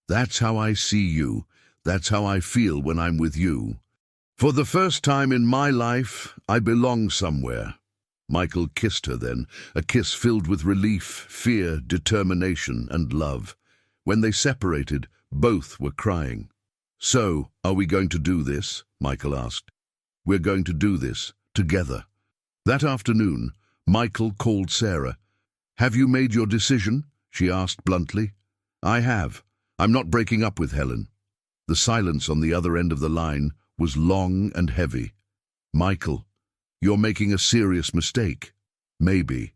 "That's how I see you. That's how I feel when I'm with you. For the first time in my life, I belong somewhere." Michael kissed her then, a kiss filled with relief, fear, determination, and love. When they separated, both were crying. "So, are we going to do this?" Michael asked. "We're going to do this, together." That afternoon, Michael called Sarah. "Have you made your decision?" she asked bluntly. "I have. I'm not breaking up with Helen." The silence on the other end of the line was long and heavy. "Michael, you're making a serious mistake." "Maybe.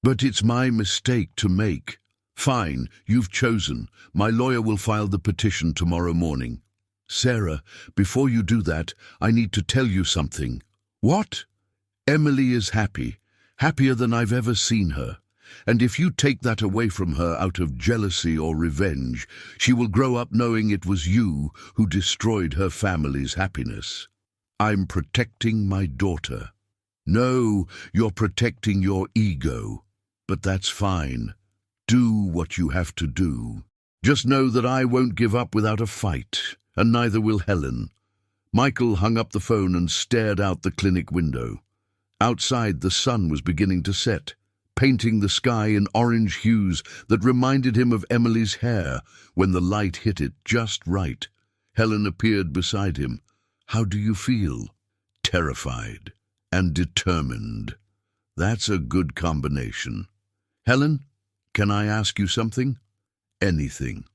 But it's my mistake to make." "Fine, you've chosen. My lawyer will file the petition tomorrow morning." "Sarah, before you do that, I need to tell you something." "What?" "Emily is happy, happier than I've ever seen her. And if you take that away from her out of jealousy or revenge, she will grow up knowing it was you who destroyed her family's happiness." "I'm protecting my daughter." "No, you're protecting your ego. But that's fine. Do what you have to do. Just know that I won't give up without a fight, and neither will Helen." Michael hung up the phone and stared out the clinic window. Outside, the sun was beginning to set, painting the sky in orange hues that reminded him of Emily's hair when the light hit it just right. Helen appeared beside him. "How do you feel?" "Terrified and determined. That's a good combination." "Helen, can I ask you something?" "Anything."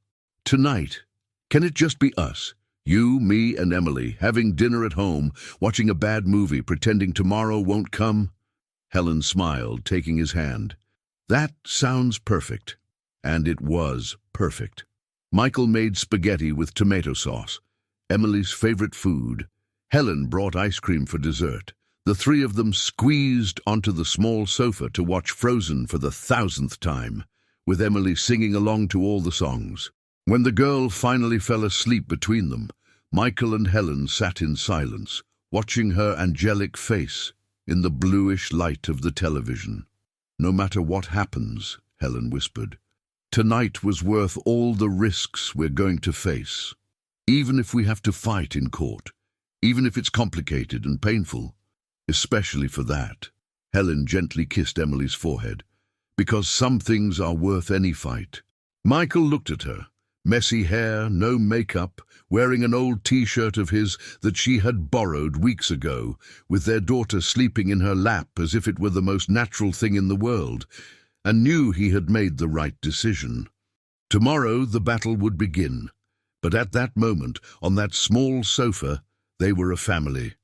"Tonight, can it just be us? You, me, and Emily, having dinner at home, watching a bad movie, pretending tomorrow won't come?" Helen smiled, taking his hand. "That sounds perfect." And it was perfect. Michael made spaghetti with tomato sauce, Emily's favorite food. Helen brought ice cream for dessert. The three of them squeezed onto the small sofa to watch Frozen for the 1,000th time, with Emily singing along to all the songs. When the girl finally fell asleep between them, Michael and Helen sat in silence, watching her angelic face in the bluish light of the television. "No matter what happens," Helen whispered, "tonight was worth all the risks we're going to face. Even if we have to fight in court, even if it's complicated and painful, especially for that." Helen gently kissed Emily's forehead. "Because some things are worth any fight." Michael looked at her. Messy hair, no makeup, wearing an old T-shirt of his that she had borrowed weeks ago, with their daughter sleeping in her lap as if it were the most natural thing in the world, and knew he had made the right decision. Tomorrow the battle would begin, but at that moment, on that small sofa, they were a family,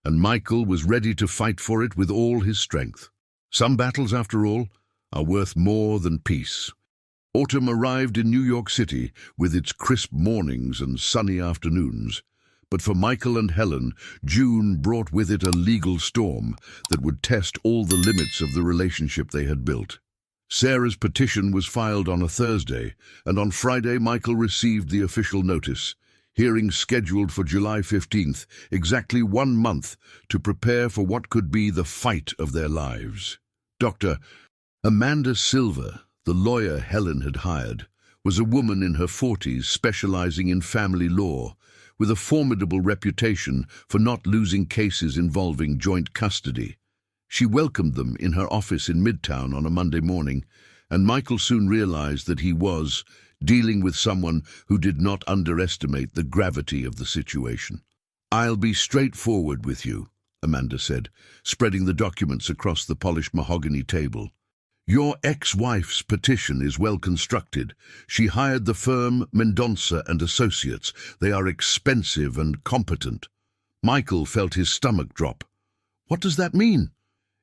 and Michael was ready to fight for it with all his strength. Some battles, after all, are worth more than peace. Autumn arrived in New York City with its crisp mornings and sunny afternoons. But for Michael and Helen, June brought with it a legal storm that would test all the limits of the relationship they had built. Sarah's petition was filed on a Thursday, and on Friday Michael received the official notice. Hearing scheduled for July 15th, exactly 1 month to prepare for what could be the fight of their lives. Dr. Amanda Silver, the lawyer Helen had hired, was a woman in her 40s specializing in family law, with a formidable reputation for not losing cases involving joint custody. She welcomed them in her office in Midtown on a Monday morning, and Michael soon realized that he was dealing with someone who did not underestimate the gravity of the situation. "I'll be straightforward with you," Amanda said, spreading the documents across the polished mahogany table. Your ex-wife's petition is well constructed. She hired the firm Mendonça and Associates. They are expensive and competent. Michael felt his stomach drop. What does that mean?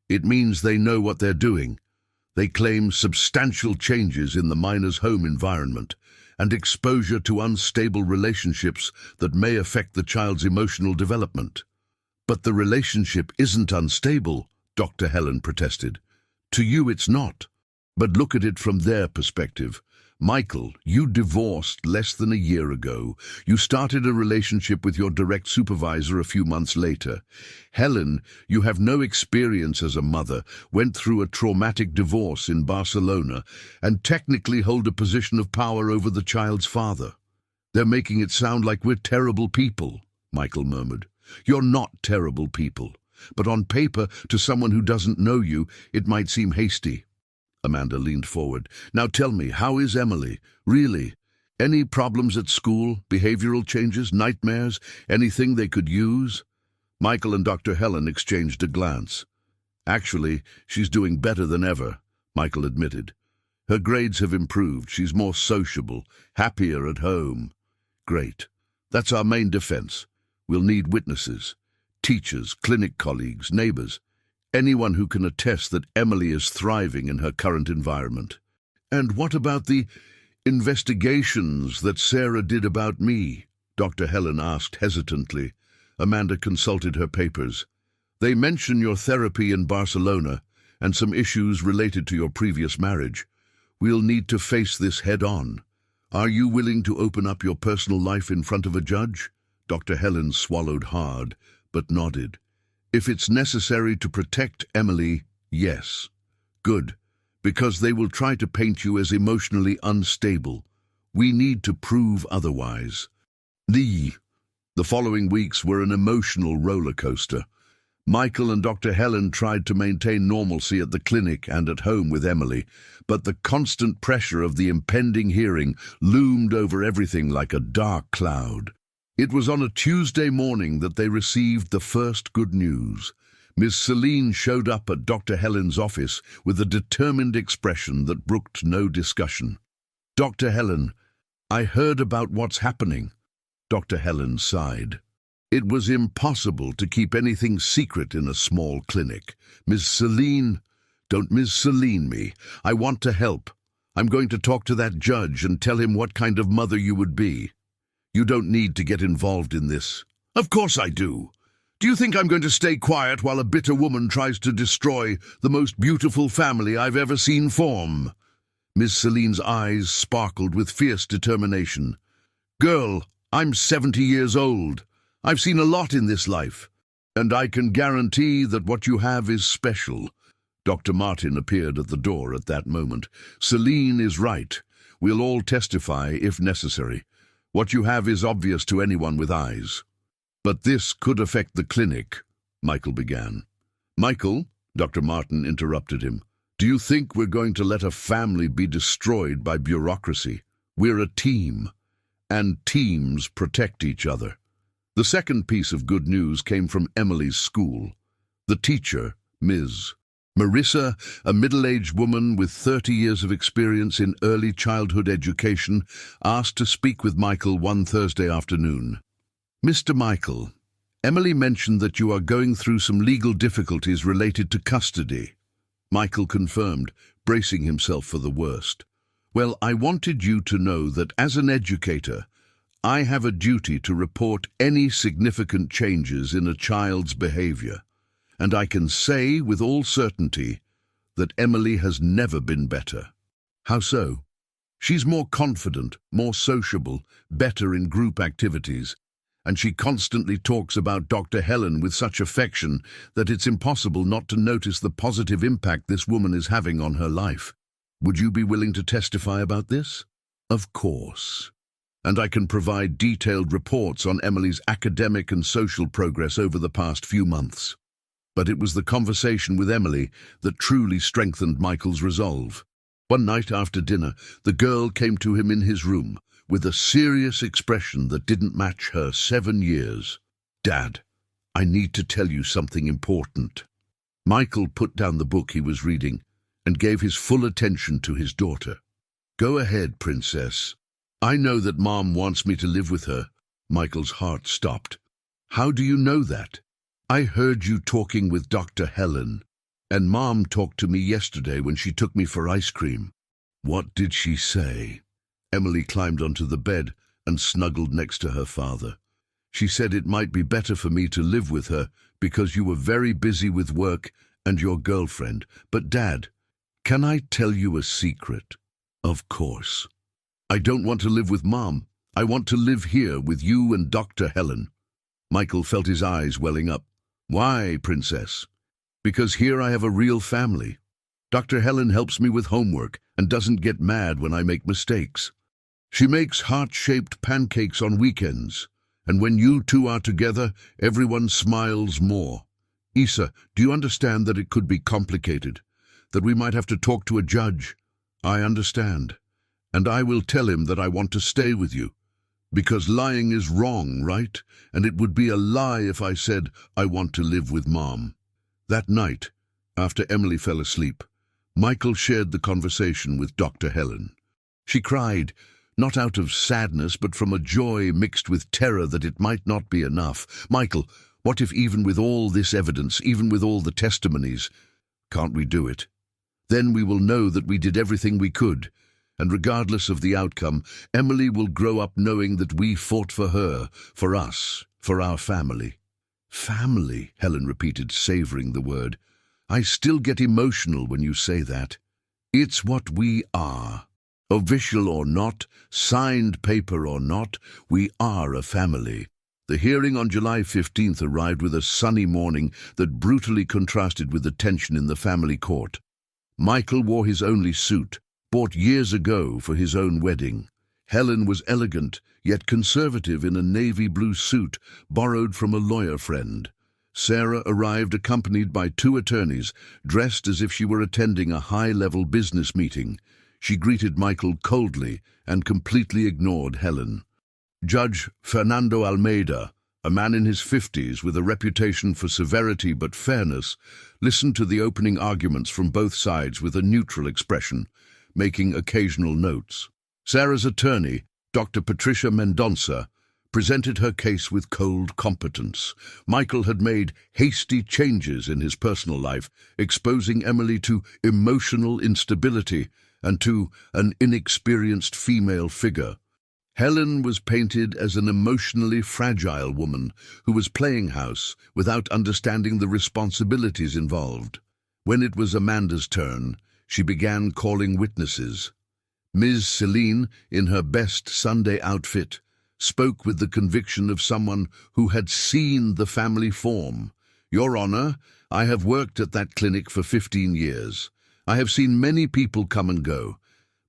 It means they know what they're doing. They claim substantial changes in the minor's home environment and exposure to unstable relationships that may affect the child's emotional development. But the relationship isn't unstable, Dr. Helen protested. To you it's not. But look at it from their perspective. Michael, you divorced less than a year ago. You started a relationship with your direct supervisor a few months later. Helen, you have no experience as a mother, went through a traumatic divorce in Barcelona, and technically hold a position of power over the child's father. They're making it sound like we're terrible people, Michael murmured. You're not terrible people, but on paper, to someone who doesn't know you, it might seem hasty. Amanda leaned forward. Now tell me, how is Emily? Really? Any problems at school? Behavioral changes? Nightmares? Anything they could use? Michael and Dr. Helen exchanged a glance. Actually, she's doing better than ever, Michael admitted. Her grades have improved. She's more sociable, happier at home. Great. That's our main defense. We'll need witnesses. Teachers, clinic colleagues, neighbors. Anyone who can attest that Emily is thriving in her current environment. And what about the investigations that Sarah did about me? Dr. Helen asked hesitantly. Amanda consulted her papers. They mention your therapy in Barcelona and some issues related to your previous marriage. We'll need to face this head-on. Are you willing to open up your personal life in front of a judge? Dr. Helen swallowed hard, but nodded. If it's necessary to protect Emily, yes. Good, because they will try to paint you as emotionally unstable. We need to prove otherwise. The following weeks were an emotional roller coaster. Michael and Dr. Helen tried to maintain normalcy at the clinic and at home with Emily, but the constant pressure of the impending hearing loomed over everything like a dark cloud. It was on a Tuesday morning that they received the first good news. Ms. Celine showed up at Dr. Helen's office with a determined expression that brooked no discussion. Dr. Helen, I heard about what's happening. Dr. Helen sighed. It was impossible to keep anything secret in a small clinic. Ms. Celine, don't Ms. Celine me. I want to help. I'm going to talk to that judge and tell him what kind of mother you would be. You don't need to get involved in this. Of course I do. Do you think I'm going to stay quiet while a bitter woman tries to destroy the most beautiful family I've ever seen form? Miss Celine's eyes sparkled with fierce determination. Girl, I'm 70 years old. I've seen a lot in this life, and I can guarantee that what you have is special. Dr. Martin appeared at the door at that moment. Celine is right. We'll all testify if necessary. What you have is obvious to anyone with eyes. But this could affect the clinic, Michael began. Michael, Dr. Martin interrupted him. Do you think we're going to let a family be destroyed by bureaucracy? We're a team, and teams protect each other. The second piece of good news came from Emily's school. The teacher, Ms. Marissa, a middle-aged woman with 30 years of experience in early childhood education, asked to speak with Michael one Thursday afternoon. Mr. Michael, Emily mentioned that you are going through some legal difficulties related to custody. Michael confirmed, bracing himself for the worst. Well, I wanted you to know that as an educator, I have a duty to report any significant changes in a child's behavior. And I can say with all certainty that Emily has never been better. How so? She's more confident, more sociable, better in group activities, and she constantly talks about Dr. Helen with such affection that it's impossible not to notice the positive impact this woman is having on her life. Would you be willing to testify about this? Of course. And I can provide detailed reports on Emily's academic and social progress over the past few months. But it was the conversation with Emily that truly strengthened Michael's resolve. One night after dinner, the girl came to him in his room with a serious expression that didn't match her 7 years. Dad, I need to tell you something important. Michael put down the book he was reading and gave his full attention to his daughter. "Go ahead, Princess. I know that Mom wants me to live with her." Michael's heart stopped. "How do you know that?" "I heard you talking with Dr. Helen, and Mom talked to me yesterday when she took me for ice cream." "What did she say?" Emily climbed onto the bed and snuggled next to her father. "She said it might be better for me to live with her because you were very busy with work and your girlfriend. But Dad, can I tell you a secret?" "Of course." "I don't want to live with Mom. I want to live here with you and Dr. Helen." Michael felt his eyes welling up. "Why, Princess?" "Because here I have a real family. Dr. Helen helps me with homework and doesn't get mad when I make mistakes. She makes heart-shaped pancakes on weekends, and when you two are together, everyone smiles more. Isa, do you understand that it could be complicated? That we might have to talk to a judge? I understand. And I will tell him that I want to stay with you. Because lying is wrong, right? And it would be a lie if I said I want to live with Mom." That night, after Emily fell asleep, Michael shared the conversation with Dr. Helen. She cried, not out of sadness, but from a joy mixed with terror that it might not be enough. "Michael, what if even with all this evidence, even with all the testimonies, can't we do it? Then we will know that we did everything we could. And regardless of the outcome, Emily will grow up knowing that we fought for her, for us, for our family." "Family," Helen repeated, savoring the word. "I still get emotional when you say that. It's what we are. Official or not, signed paper or not, we are a family." The hearing on July 15th arrived with a sunny morning that brutally contrasted with the tension in the family court. Michael wore his only suit, bought years ago for his own wedding. Helen was elegant, yet conservative in a navy blue suit borrowed from a lawyer friend. Sarah arrived accompanied by 2 attorneys, dressed as if she were attending a high-level business meeting. She greeted Michael coldly and completely ignored Helen. Judge Fernando Almeida, a man in his 50s with a reputation for severity but fairness, listened to the opening arguments from both sides with a neutral expression, making occasional notes. Sarah's attorney, Dr. Patricia Mendonça, presented her case with cold competence. Michael had made hasty changes in his personal life, exposing Emily to emotional instability and to an inexperienced female figure. Helen was painted as an emotionally fragile woman who was playing house without understanding the responsibilities involved. When it was Amanda's turn, she began calling witnesses. Ms. Celine, in her best Sunday outfit, spoke with the conviction of someone who had seen the family form. "Your Honor, I have worked at that clinic for 15 years. I have seen many people come and go,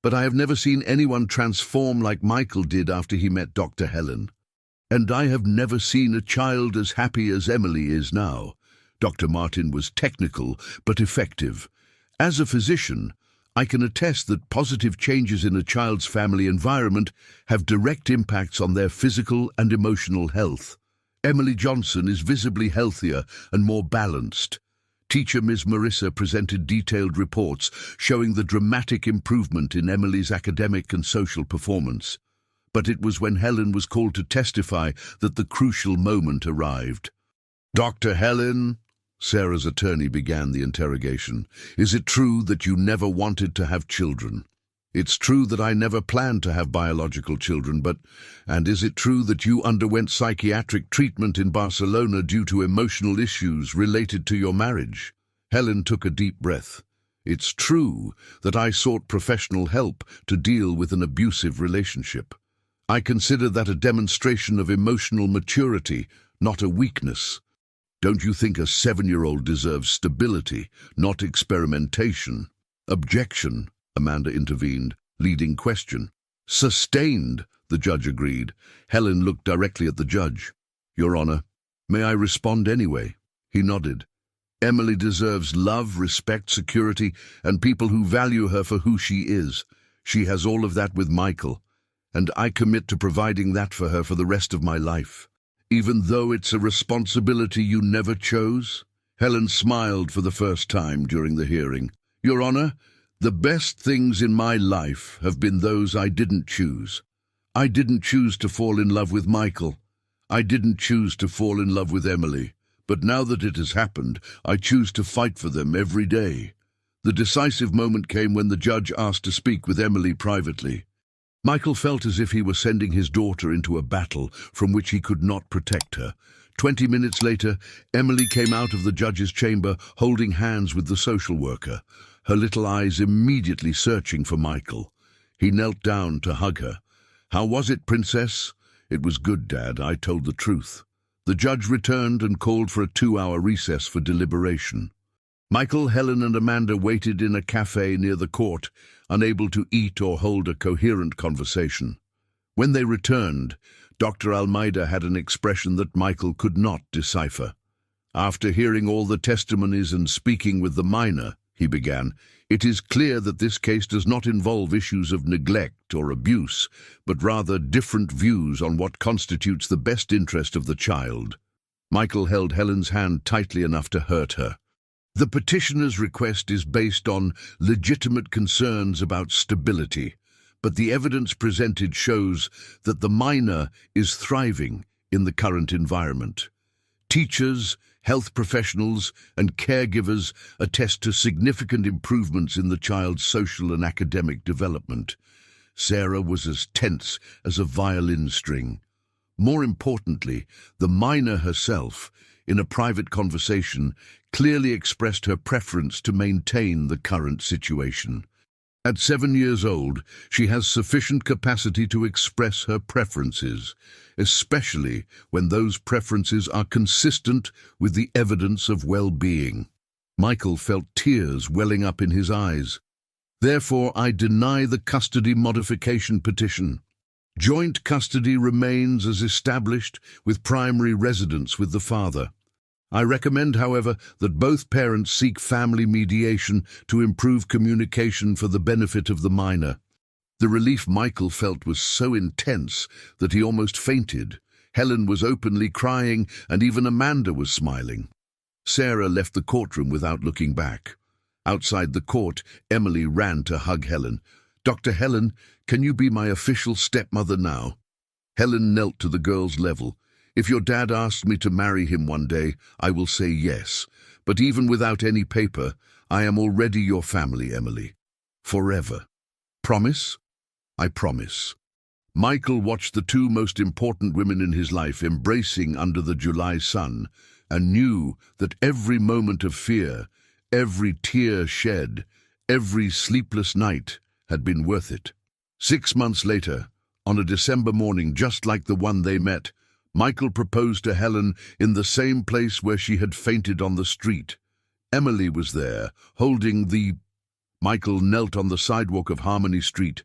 but I have never seen anyone transform like Michael did after he met Dr. Helen. And I have never seen a child as happy as Emily is now." Dr. Martin was technical but effective. "As a physician, I can attest that positive changes in a child's family environment have direct impacts on their physical and emotional health. Emily Johnson is visibly healthier and more balanced." Teacher Ms. Marissa presented detailed reports showing the dramatic improvement in Emily's academic and social performance. But it was when Helen was called to testify that the crucial moment arrived. "Dr. Helen," Sarah's attorney began the interrogation, "is it true that you never wanted to have children? It's true that I never planned to have biological children, and is it true that you underwent psychiatric treatment in Barcelona due to emotional issues related to your marriage?" Helen took a deep breath. "It's true that I sought professional help to deal with an abusive relationship. I consider that a demonstration of emotional maturity, not a weakness. Don't you think a 7-year-old deserves stability, not experimentation?" "Objection," Amanda intervened, leading question. "Sustained," the judge agreed. Helen looked directly at the judge. "Your Honor, may I respond anyway?" He nodded. "Emily deserves love, respect, security, and people who value her for who she is. She has all of that with Michael, and I commit to providing that for her for the rest of my life. Even though it's a responsibility you never chose?" Helen smiled for the first time during the hearing. Your Honor, the best things in my life have been those I didn't choose. I didn't choose to fall in love with Michael. I didn't choose to fall in love with Emily. But now that it has happened, I choose to fight for them every day. The decisive moment came when the judge asked to speak with Emily privately. Michael felt as if he were sending his daughter into a battle from which he could not protect her. 20 minutes later, Emily came out of the judge's chamber holding hands with the social worker, her little eyes immediately searching for Michael. He knelt down to hug her. "How was it, Princess?" "It was good, Dad. I told the truth." The judge returned and called for a 2-hour recess for deliberation. Michael, Helen and Amanda waited in a cafe near the court, unable to eat or hold a coherent conversation. When they returned, Dr. Almeida had an expression that Michael could not decipher. "After hearing all the testimonies and speaking with the minor," he began, "it is clear that this case does not involve issues of neglect or abuse, but rather different views on what constitutes the best interest of the child." Michael held Helen's hand tightly enough to hurt her. "The petitioner's request is based on legitimate concerns about stability, but the evidence presented shows that the minor is thriving in the current environment. Teachers, health professionals, and caregivers attest to significant improvements in the child's social and academic development." Sarah was as tense as a violin string. More importantly, the minor herself, in a private conversation, clearly expressed her preference to maintain the current situation. At 7 years old, she has sufficient capacity to express her preferences, especially when those preferences are consistent with the evidence of well-being. Michael felt tears welling up in his eyes. "Therefore, I deny the custody modification petition. Joint custody remains as established with primary residence with the father. I recommend, however, that both parents seek family mediation to improve communication for the benefit of the minor." The relief Michael felt was so intense that he almost fainted. Helen was openly crying, and even Amanda was smiling. Sarah left the courtroom without looking back. Outside the court, Emily ran to hug Helen. "Dr. Helen, can you be my official stepmother now?" Helen knelt to the girl's level. "If your dad asked me to marry him one day, I will say yes. But even without any paper, I am already your family, Emily. Forever. Promise?" "I promise." Michael watched the two most important women in his life embracing under the July sun, and knew that every moment of fear, every tear shed, every sleepless night had been worth it. 6 months later, on a December morning just like the one they met, Michael proposed to Helen in the same place where she had fainted on the street. Emily was there, holding the... Michael knelt on the sidewalk of Harmony Street,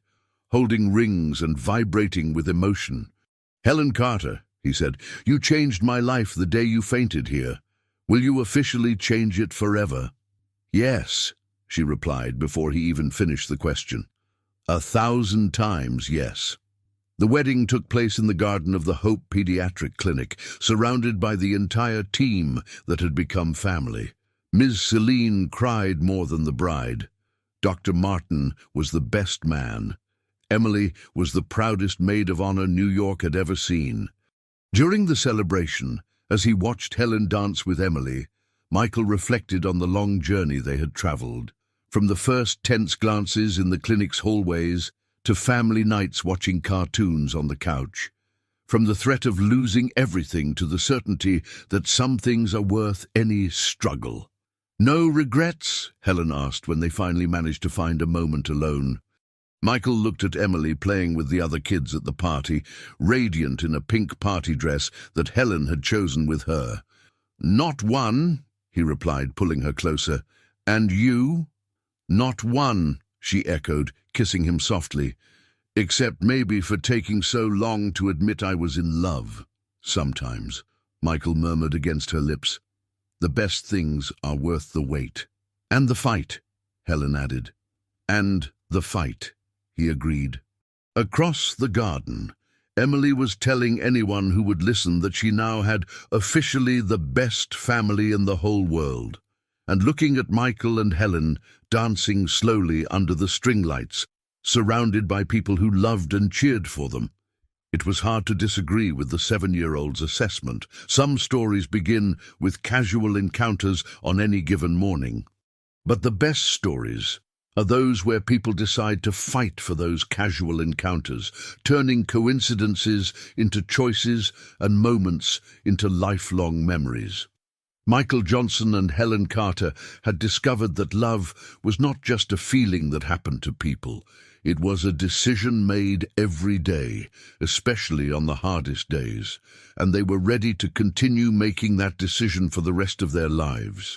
holding rings and vibrating with emotion. "Helen Carter," he said, "you changed my life the day you fainted here. Will you officially change it forever?" "Yes," she replied before he even finished the question. 1,000 times yes. The wedding took place in the garden of the Hope Pediatric Clinic, surrounded by the entire team that had become family. Ms. Celine cried more than the bride. Dr. Martin was the best man. Emily was the proudest maid of honor New York had ever seen. During the celebration, as he watched Helen dance with Emily, Michael reflected on the long journey they had traveled. From the first tense glances in the clinic's hallways to family nights watching cartoons on the couch. From the threat of losing everything to the certainty that some things are worth any struggle. "No regrets?" Helen asked when they finally managed to find a moment alone. Michael looked at Emily playing with the other kids at the party, radiant in a pink party dress that Helen had chosen with her. "Not one," he replied, pulling her closer. "And you?" "Not one," she echoed, kissing him softly. "Except maybe for taking so long to admit I was in love." "Sometimes," Michael murmured against her lips. "The best things are worth the wait." "And the fight," Helen added. "And the fight," he agreed. Across the garden, Emily was telling anyone who would listen that she now had officially the best family in the whole world. and looking at Michael and Helen dancing slowly under the string lights, surrounded by people who loved and cheered for them. It was hard to disagree with the 7-year-old's assessment. Some stories begin with casual encounters on any given morning. But the best stories are those where people decide to fight for those casual encounters, turning coincidences into choices and moments into lifelong memories. Michael Johnson and Helen Carter had discovered that love was not just a feeling that happened to people. It was a decision made every day, especially on the hardest days, and they were ready to continue making that decision for the rest of their lives.